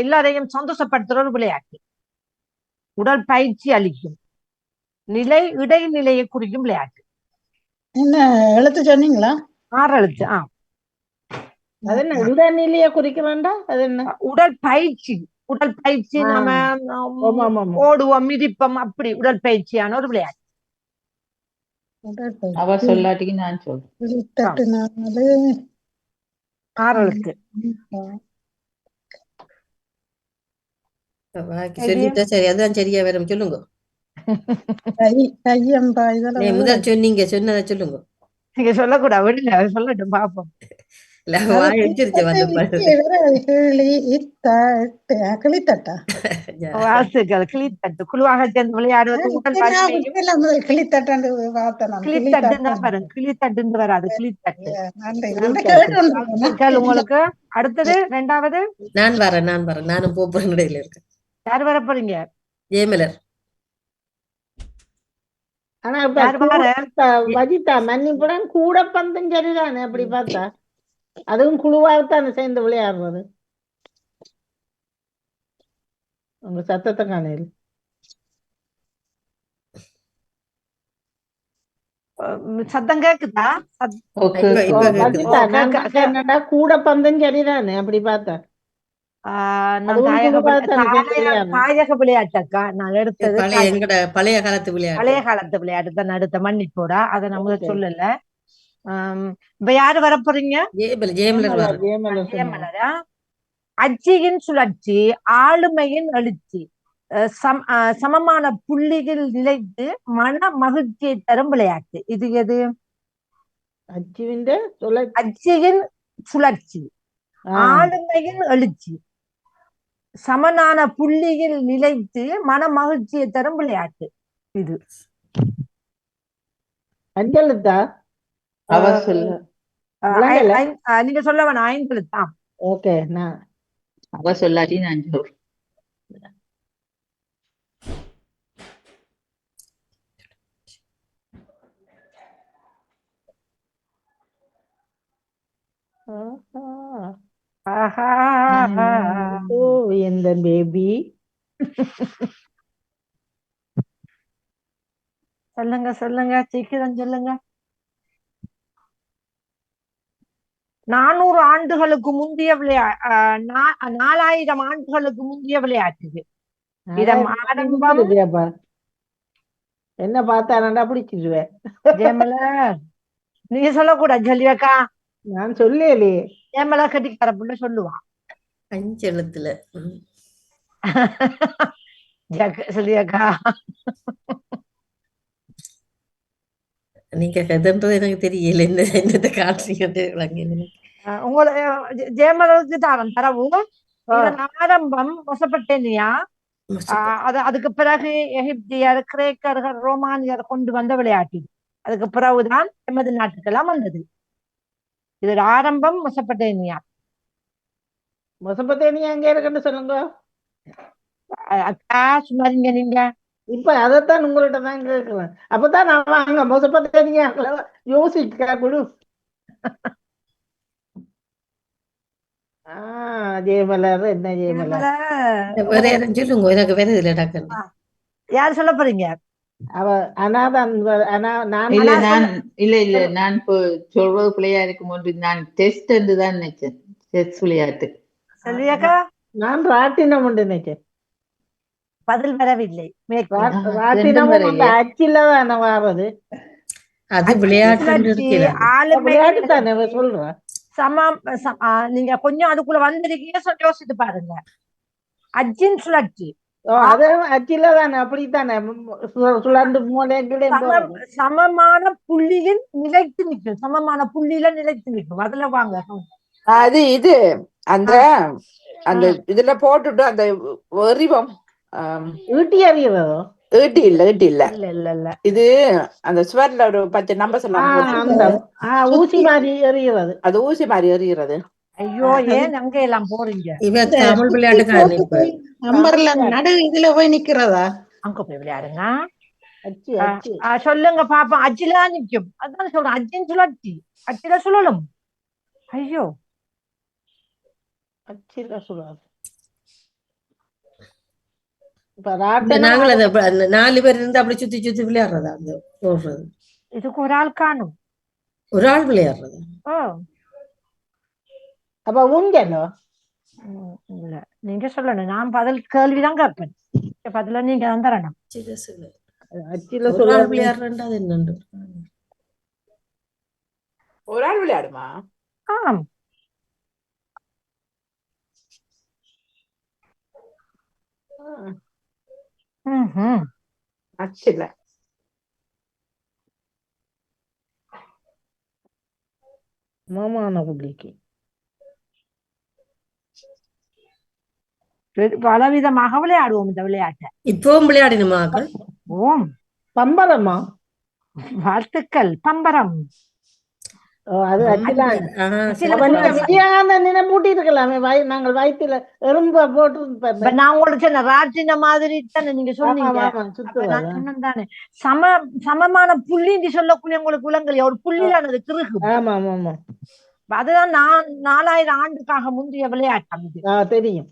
எல்லாரையும் சந்தோஷப்படுத்துற ஒரு விளையாட்டு. உடல் பயிற்சி அளிக்கும் இடைநிலையை குறிக்கும் விளையாட்டு. என்ன எழுத்து சொன்னீங்களா? 6 எழுத்து. அது என்ன உடல்நிலையை குறிக்கிறா? அது என்ன? உடல் பயிற்சி நம்ம ஓடுவோம், மிதிப்போம், அப்படி உடல் பயிற்சியான ஒரு விளையாட்டு. அவர் சொல்லாட்டிக்கு நான் சொல்றேன். 6 எழுத்து. பாக்கி சொல்லிட்டா சரி, அதான் சரியா வரும். சொல்லுங்க. கையம்பா நீ இதெல்லாம் முதல் சொன்னீங்க, சொன்னதை சொல்லுங்க. நீங்க சொல்லக்கூடாது, விடுங்க, அது சொல்லட்டும் பாப்போம். இல்ல வாய் எச்சிரிச்சு வந்து பாருது. கிளித்தட்டா வாழ்த்துக்கள். கிளித்தட்டு குழுவாக சேர்ந்து விளையாடுவது உடல் வலிமையும். கிளித்தட்டாண்டு பார்த்தேன் நான். கிளித்தட்டுன்னு தான் வரும், கிளித்தட்டுன்னு வராது, கிளித்தட்டு. நன்றி நன்றி கேட்டு வாழ்த்துக்கள் உங்களுக்கு. அடுத்தது 2வது நான் வரேன். நானும் போறேன், இடையில இருக்கேன். யார் வர போறீங்க? ஜெயமலர். ஆனா இப்ப யார் வார? வஜிதா மன்னிப்புடன் கூட பந்தும் சரிதானே அப்படி பார்த்தா, அதுவும் குழுவாகத்தானே சேர்ந்து விளையாடுறது. உங்க சத்தத்தை காணையில் சத்தம் கேக்குதா? ஓகே இப்ப கேக்குது. வஜிதா நான் பார்த்தேன் என்னடா கூட பந்தும் சரிதானே அப்படி பார்த்தா, நான் அதுவும் குழுவாகத்தானே சேர்ந்து விளையாடுறது. தாயக விளையாட்டக்கா நான் எடுத்தது. எங்கட பழைய காலத்து விளையாட்டு. பழைய காலத்து விளையாட்டு தான் அடுத்த மன்னிப்போட, அதை நம்ம Okay. சொல்லல. இப்ப யாரு வர போறீங்க? ஜெயமலர் வர. ஜெயமலரா? அச்சியின் சுழற்சி, ஆளுமையின் எழுச்சி, சமமான புள்ளிகள் நிலைத்து மன மகிழ்ச்சியை தரும் விளையாட்டு. இது எது? அச்சியின் சுழற்சி, ஆளுமையின் எழுச்சி, சமனான புள்ளியில் நிலைத்து மன மகிழ்ச்சியை தரும் விளையாட்டு. இது அஞ்சலுத்தா அவ சொல்ல நீங்க சொல்ல வேணாம், 5 எழுத்தா? ஓகே, நான் அவ சொல்லாட்டி நான் சொல்றேன். ஓ எந்த பேபி. சொல்லுங்க சீக்கிரம் சொல்லுங்க. 400 ஆண்டுகளுக்கு முந்தைய 4000 ஆண்டுகளுக்கு முந்தைய விளையாட்டு. இதன் ஆரம்பம். என்ன பார்த்தானடா பிடிச்சிருவேன். ஜெயமலர் நீங்க சொல்லக்கூடாது சொல்லியாக்கா. நான் சொல்லலே. ஜெயமலர் கட்டிக்கார புள்ள சொல்லுவான் 5 எழுத்துல. சொல்லியாக்கா. நீங்க கதன்றது எனக்கு தெரியல, என்னத்தை காட்டுறீங்க விளங்க. உங்களை ஜெயமலருக்கு தாரம் தரவு. இதன் ஆரம்பம் மொசப்பட்டேனியா, அதுக்கு பிறகு எகிப்தியர், கிரேக்கர்கள், ரோமானியர் கொண்டு வந்த விளையாட்டு. அதுக்கு பிறகுதான் எமது நாட்டுக்கெல்லாம் வந்தது. இதோட ஆரம்பம் மொசப்பட்டேனியா. மொசப்பத்தேனியா எங்க இருக்குன்னு சொல்லுங்க அக்கா. சும்மாரிங்க நீங்க. இப்ப அதைத்தான் உங்கள்கிட்ட தான் கேட்கிறேன். அப்பதான் நான் வாங்க மொசப்பத்தேனியா யோசிக்க குழு. ஜெயமலர் என்ன ஜெயமலர் வேற யாரும் சொல்லுங்க, எனக்கு வேற இதுல டாக்டர். யாரு சொல்ல போறீங்க? அவ அனாதான். இல்ல நான் இப்போ சொல்றது பிள்ளையா இருக்கும் போது நான் டெஸ்ட் தான் நினைச்சேன். செஸ் விளையாட்டு. சொல்லியாக்கா. நான் ராட்டினம் உண்டு நினைச்சேன். பதில் வரவில்லை. ராட்டினம் அச்சில தானே வாரது. அது விளையாட்டு விளையாட்டு தானே சொல்றேன். நீங்க கொஞ்சம் அதுக்குள்ள வந்திருக்கீங்க, யோசித்து பாருங்க. அச்சின் சுழற்சி, அச்சில தானே அப்படித்தானே சுழண்டு சமமான புள்ளியில் நிலைத்து நிற்கும். சமமான புள்ளியில நிலைத்து நிற்கும். அதுல வாங்க. அது இது அந்த அந்த இதுல போட்டுட்டு அந்த எறிவம் ஈட்டி அறியறதோ? ஈட்டி இல்ல இல்ல இது அந்த சுவர்ல ஒரு 10 நம்பர் எல்லாம் ஊசி மாதிரி எறிகிறது. அது ஊசி மாதிரி எறிகிறது. ஐயோ, ஏன் அங்க எல்லாம் போறீங்க? இவ தமிழ் விளையாட்டுக்காரன். இப்ப நம்பர்ல நடு இதுல போய் நிக்கிறதா? அங்க போய் விளையாடுங்க. சொல்லுங்க பாப்பா. அச்சில நிக்கும். அதான் சொல்றேன், அச்சின் சுழற்சி. அச்சில சுழலும். ஐயோ, அச்சில சுழல். நாங்கள் 4 பேர் இருந்து அப்படி சுத்தி சுத்தி விளையாடுறதா? அந்த போடுறது இதுக்கு ஒரு ஆள் காணும். ஒரு ஆள் விளையாடுறது. அப்ப ஊஞ்சலோ? இல்ல, நீங்க சொல்லணும். நான் பதில் கேள்விதான் கேட்பேன். பதில நீங்க தான் தரணும். ஒரு ஆள் விளையாடுறா? அது என்னண்டு ஒரு ஆள் விளையாடுமா? ஆம். ம்ஹும். அச்சில மாமான புள்ளிக்கு பலவிதமாக விளையாடுவோம் இந்த விளையாட்டை. இப்பவும் விளையாடினுமாக்கள் ஓம் பம்பரமா? வாழ்த்துக்கள். பம்பரம். அது அச்சுதான். அப்ப நீங்க விஜயகாந்தன் நினைப்பூட்டி இருக்கலாமே. நாங்கள் வயிற்றுல எறும்ப போட்டு நான் உங்களுக்கு சொன்ன ராட்டின மாதிரி தானே நீங்க சொன்னீங்க. நான் சொன்னேன் தானே சமமான புள்ளின்னு சொல்லக்கூடிய உங்களுக்கு விலங்கலையா ஒரு புள்ளியானது கிருகு. ஆமா ஆமா ஆமா, அதுதான் நான் 4000 ஆண்டுக்காக முந்தைய விளையாட்டம் இது. தெரியும்.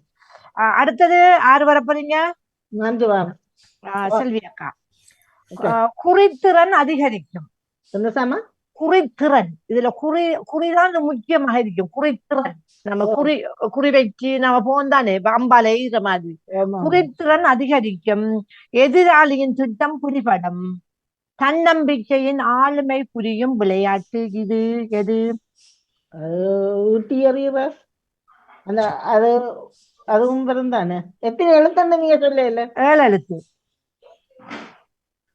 அடுத்தது யாரு வரப்போறீங்க? நன்றி வாரம் செல்வி அக்கா. குறித்திறன் அதிகரிக்கும். குறித்திறன் இதுல குறிதான் முக்கியமாக இருக்கும். குறித்திறன் நம்ம குறி வச்சு நம்ம போந்தானே அம்பாலை இந்த மாதிரி. குறித்திறன் அதிகரிக்கும். எதிராளியின் திட்டம் புரிபடும். தன்னம்பிக்கையின் ஆளுமை புரியும் விளையாட்டு இது. எது? ஊட்டி அறிவார் அந்த அது அதுவும் பிறந்தானே. எத்தனை எழுத்தாண்ட நீங்க சொல்ல? 7 எழுத்து.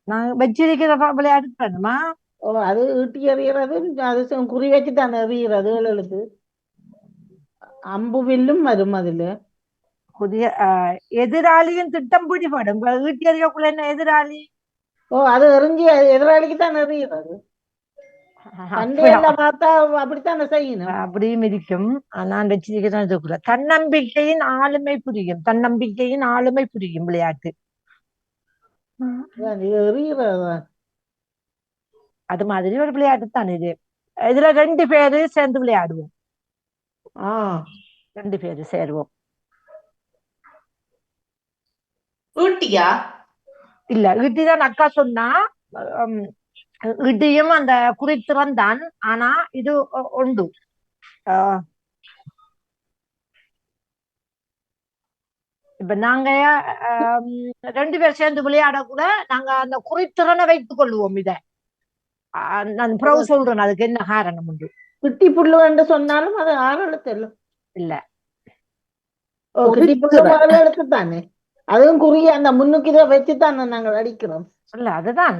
நான் வச்சிருக்கிற விளையாட்டு பண்ணுமா? அது ஈட்டி எறியறது. அது குறி வச்சுதான் எறியறது. 7 எழுத்து. அம்பு வில்லும் வரும் அதுல. புதிய எதிராளியின் திட்டம் பிடிபடும். ஈட்டி எறியக்குள்ள என்ன எதிராளி? அது எறிஞ்சி எதிராளிக்கு தான் எறியறது. பார்த்தா அப்படித்தான் செய்யணும். அப்படியும் இருக்கும். நான் வச்சிருக்கிறேன் இதுக்குள்ள. தன்னம்பிக்கையின் ஆளுமை புரியும். தன்னம்பிக்கையின் ஆளுமை புரியும் விளையாட்டு. அது மாதிரி ஒரு விளையாட்டு தான் இது. இதுல 2 பேரு சேர்ந்து விளையாடுவோம். 2 பேரு சேருவோம். ஊட்டியா? இல்ல, ஈட்டிதான் அக்கா சொன்னா. இடியும் அந்த குறித்திறன் தான். ஆனா இது உண்டு. இப்ப நாங்க 2 பேர் சேர்ந்து விளையாட கூட நாங்க அந்த குறித்திறனை வைத்துக் கொள்வோம். இத நான் பிறகு சொல்றேன் அதுக்கு என்ன காரணம் உண்டு. கிட்டி புல்லு என்று சொன்னாலும் அது 6 எழுத்து இல்ல. கிட்டி புல்லு 6 எழுத்து தானே. அதுவும் குறிய அந்த முன்னுக்கு இதை வச்சுதான் நாங்கள் அடிக்கிறோம். இல்ல அதுதான்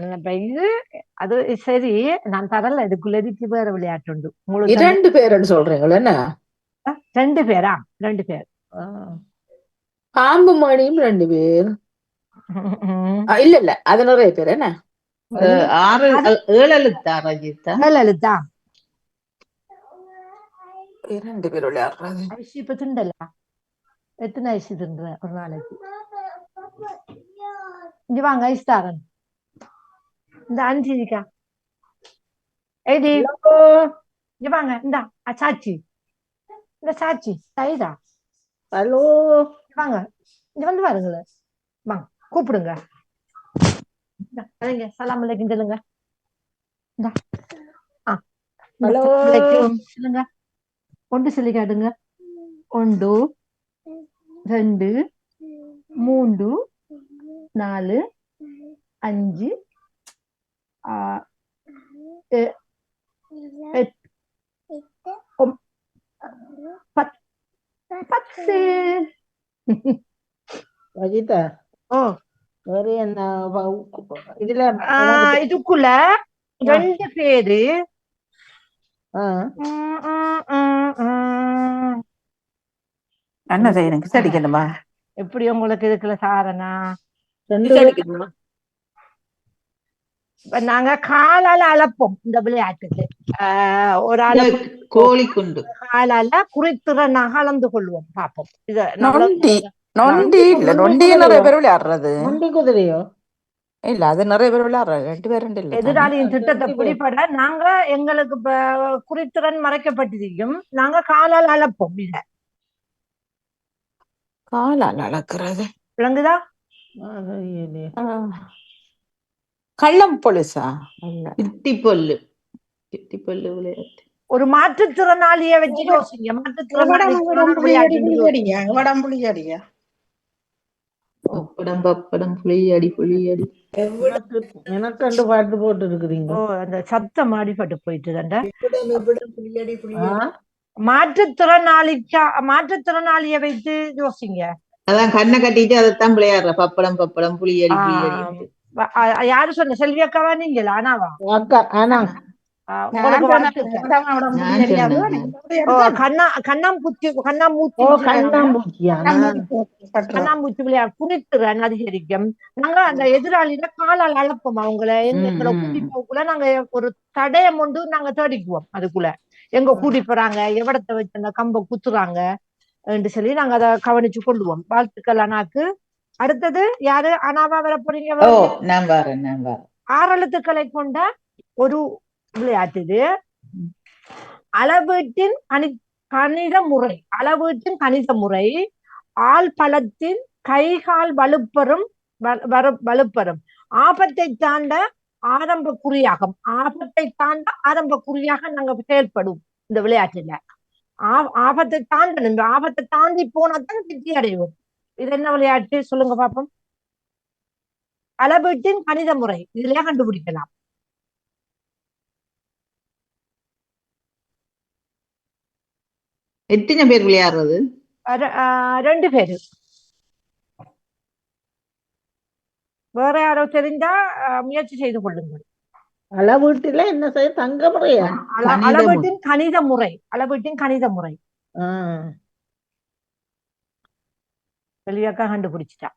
இது. அது சரி, நான் தரல. இதுக்குள்ள இதுக்கு வேற விளையாட்டு உண்டு. 2 பேருன்னு சொல்றீங்களா? என்ன 2 பேரா? 2 பேர். பாம்பு மணியும் 2 பேர். இல்ல இல்ல, அது நிறைய பேர். என்ன 7 எழுத்தா ரஜிதா? 7 எழுத்தா? 2 பேர் விளையாடுறது. ஐசி இப்ப திண்டல. எத்தனை ஐசி தின்ற ஒரு நாளைக்கு? இங்க வாங்க ஐஸ் தாரன். இந்த அஞ்சிக்கா ஏடி இங்க வாங்க. இந்த சாச்சி, இந்த சாச்சி தைதா. ஹலோ, வாங்க இங்க வந்து பாருங்களேன். வாங்க கூப்பிடுங்க. சலாம் அலைக்கும் சொல்லுங்க. ஹலோ சொல்லுங்க. 1 சொல்லி காட்டுங்க. 1 2 3 4 5 ரஜிதா, வேற என்ன இதுல? இதுக்குள்ள 2 பேரு என்ன செய்யணும்? அடிக்கணுமா? எப்படி உங்களுக்கு இதுக்குள்ள சாரணா? நாங்க காலால அளப்போம் இந்த விளையாட்டுக்கு. ஒரு அளவு கோழி குண்டு காலால குறித்திறனாக அளந்து கொள்வோம். பாப்போம். இது நொண்டி இல்ல. நொண்டி நிறைய பேர் விளையாடுறது. நொண்டி குதிரையோ? இல்ல, அது நிறைய பேர் விளையாடுறாங்க. 2 பேர் இல்ல. எதிராளியின் திட்டத்தை பிடிபட நாங்க எங்களுக்கு குறித்திறன் மறைக்கப்பட்டிருக்கும். நாங்க காலால் அளப்போம். இத காலால் அளக்குறது விளங்குதா? கள்ளம் பொலிசா? கிட்டி பொல்லு. கிட்டி பொல்லு விளையாட்டு. ஒரு மாற்றுத்திறனாளிய வச்சு யோசிங்க. மாற்றுத்திறனாளி பப்படம் புளியடி புளியடி. எனக்கு 2 பாட்டு போட்டு இருக்கிறீங்க. அந்த சத்தம் அடிபட்டு போயிட்டு. புளியடி புளியடி. மாற்றுத்திறனாளிய வைத்து யோசிங்க. அதான் கண்ணை கட்டிட்டு அதைத்தான் விளையாடுற பப்படம் புளியடி புளியடி. யாரு சொன்ன? செல்வி அக்காவா நீங்களா? ஆனாவா? அக்கா ஆனா உங்களுக்கு வாழ்த்துக்கள். நான் சொன்னேன். கண்ணாம்பூச்சி ஓ கண்ணாம்பூச்சியா? கண்ணாம்பூச்சி விளையாட குனித்துறன் அதிகரிக்கும். நாங்க அந்த எதிராளியில காலால் அளப்போம் அவங்கள. எங்களை கூட்டி போக்குள்ள நாங்க ஒரு தடயம் கொண்டு நாங்க தேடிக்குவோம். அதுக்குள்ள எங்க கூட்டி போறாங்க, எவ்வளத்தை வச்சு அந்த கம்ப குத்துறாங்க என்று சொல்லி நாங்க அதை கவனிச்சு கொள்ளுவோம். வாழ்த்துக்கள் அண்ணாக்கு. அடுத்தது யாரு? அண்ணாவா வர போறீங்க? நான் வரேன். 6 எழுத்துக்களை கொண்ட ஒரு விளையாட்டு இது. அளவீட்டின் கணித முறை. அளவீட்டின் கணித முறை. ஆள் பலத்தின் கைகால் வலுப்பெறும் ஆபத்தை தாண்ட ஆரம்ப குறியாகும். ஆபத்தை தாண்ட ஆரம்ப குறியாக நாங்க செயல்படும் இந்த விளையாட்டுல. ஆபத்தை தாண்டணும். இந்த ஆபத்தை தாண்டி போனாதான் வெற்றி அடைவோம். இது என்ன விளையாட்டு சொல்லுங்க பாப்போம். அளவீட்டின் கணித முறை இதுலயே கண்டுபிடிக்கலாம். எத்தனை பேர் விளையாடுறது? 2 பேரு. வேற யாரோ தெரிஞ்சா முயற்சி செய்து கொள்ளுங்கள். அளவீட்டுல என்ன செய்ய? தங்க முறையா? அளவீட்டின் கணித முறை. அளவீட்டின் கணித முறை. செல்வியக்கா கண்டுபிடிச்சிட்டா.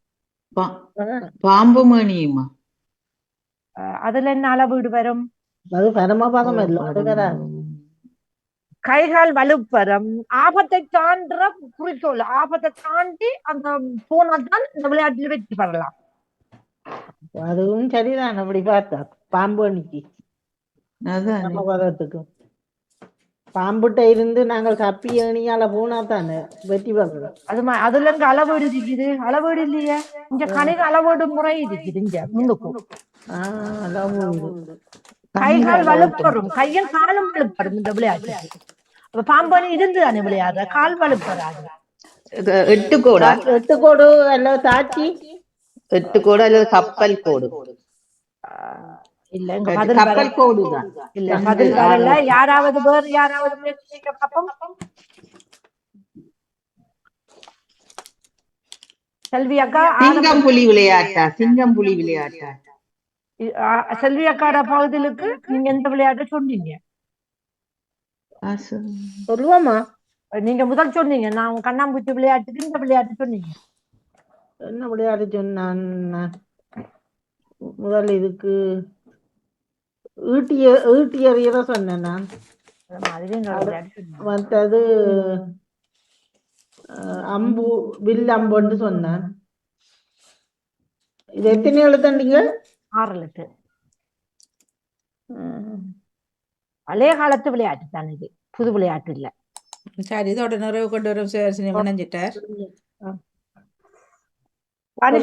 பாம்பு மணியுமா? அதுல என்ன அளவீடு வரும்? அது பரமபதம் இல்லை. கைகால் வலுப்பெறும் ஆபத்தை தாண்டுற குறிக்கோள். ஆபத்தை தாண்டி அந்த போனால்தான் இந்த விளையாட்டில் வெற்றி பெறலாம். அதுவும் சரிதான். அப்படி பார்த்தா பாம்பு அணிக்கு பரமபதத்துக்கு பாம்புட்ட இருந்து நாங்கள் தப்பி அணியால போனா தானே வெற்றி பெறலாம். அதுல இருந்து அளவீடு இருக்குது. அளவீடு இல்லையே இங்க கணித அளவீடு முறை இருக்குது. இங்க முன்னுக்கும் கைகால் வலுப்பெறும். கையும் காலும் வலுப்பெறும் இந்த விளையாட்டு. பாம்பணி இருந்து தானே விளையாடுற. கால் வலுப்பெறாது. 8 கோடா? 8 கோடு அல்லது தாச்சி 8 கோடு அல்லது கப்பல் கோடு? இல்ல கப்பல் கோடு தான். இல்ல பதில் வரல. யாராவது வேறு யாராவது முயற்சி பார்ப்போம். செல்வி அக்கா சிங்கம் புலி விளையாட்டா? சிங்கம் புலி விளையாட்டா? செல்வி அக்காட பகுதிகளுக்கு நீங்க எந்த விளையாட்டு சொன்னீங்க? சொல்லுவோமா? நீங்க முதல் சொன்னீங்க. நான் கண்ணாம்பூச்சி விளையாட்டுக்கு இந்த விளையாட்டு சொன்னீங்க. என்ன விளையாட்டு சொன்னான் முதல்? இதுக்கு ஈட்டியறியத சொன்னேன் நான். மற்றது அம்பு வில் அம்புன்னு சொன்னேன். இது எத்தனை எழுத்தண்டீங்க? 6 எழுத்து. பழைய காலத்து விளையாட்டு தான் இது. புது விளையாட்டு இல்ல. சரி, இதோட நிறைவு கொண்டு வரும் சுயர்சினி முனைஞ்சிட்டார்.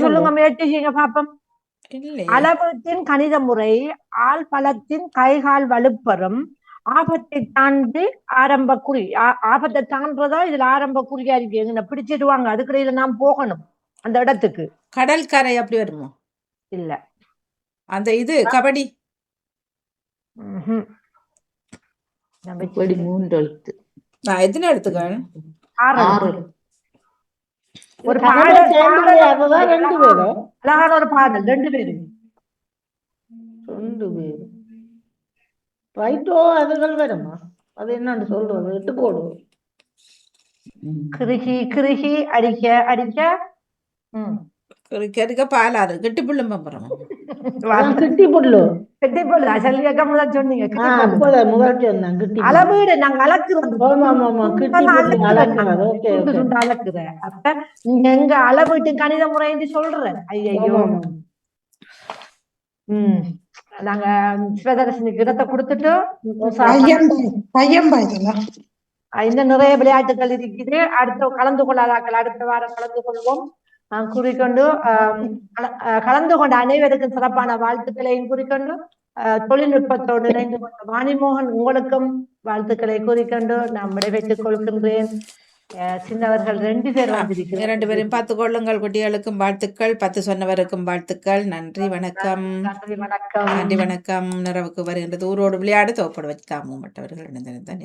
சொல்லுங்க, முயற்சி செய்யுங்க பாப்போம். அளவீட்டின் கணித முறை. ஆள் பலத்தின் கைகால் வலுப்பெறும் ஆபத்தை தாண்டி ஆரம்ப குறி. ஆபத்தை தாண்டதா இதுல ஆரம்ப குறியா இருக்கு. பிடிச்சிடுவாங்க. அதுக்கிடையில நாம் போகணும் அந்த இடத்துக்கு. கடல் கரை அப்படி வருமோ? இல்ல. அந்த இது கபடி. 3 எழுத்து. எத்தனை எழுத்துக்கள்? 6. ஒரு அழகான ஒரு பாடல். 2 பேரு. ரைட்டோ அதுகள் வருமா? அது என்னன்னு சொல்றது? 8 கோடு. கிருகி கிருகி அடிக்க அடிக்க பாலாறு கெட்டி புல்லும் பம்பரம். கிட்டி புல்லு. கிட்டி புல்லு. செல்வியக்கா முதல் சொன்னீங்க. முதல் சொன்னாங்க. அளவீடு நாங்க அளக்குறோம். அளக்குற. அப்ப நீங்க எங்க அளவீட்டு கணித முறை சொல்றேன். ஐயோ. நாங்க சிவதர்ஷினிக்கு இடத்தை கொடுத்துட்டு இன்னும் நிறைய விளையாட்டுகள் இருக்குது. அடுத்த கலந்து கொள்ளாதாக்கள் அடுத்த வாரம் கலந்து கொள்வோம் கூறிக்கொண்டு, கலந்து கொண்ட அனைவருக்கும் சிறப்பான வாழ்த்துக்களையும் கூறிக்கொண்டு, தொழில்நுட்பத்தோடு இணைந்து கொண்ட வாணிமோகன் உங்களுக்கும் வாழ்த்துக்களை கூறிக்கொண்டு நான் விடைபெற்றுக் கொள்கின்றேன். சின்னவர்கள் 2 பேர் வந்திருக்கிறேன். 2 பேரும் பார்த்துக் கொள்ளுங்கள். குட்டிகளுக்கும் வாழ்த்துக்கள். 10 சொன்னவருக்கும் வாழ்த்துக்கள். நன்றி, வணக்கம். நன்றி, வணக்கம். நன்றி, வணக்கம். நிறைவுக்கு வருகின்றது ஊரோடு விளையாடு தோப்படு வச்சு தாமும் மற்றவர்கள் இணைந்திருந்தேன்.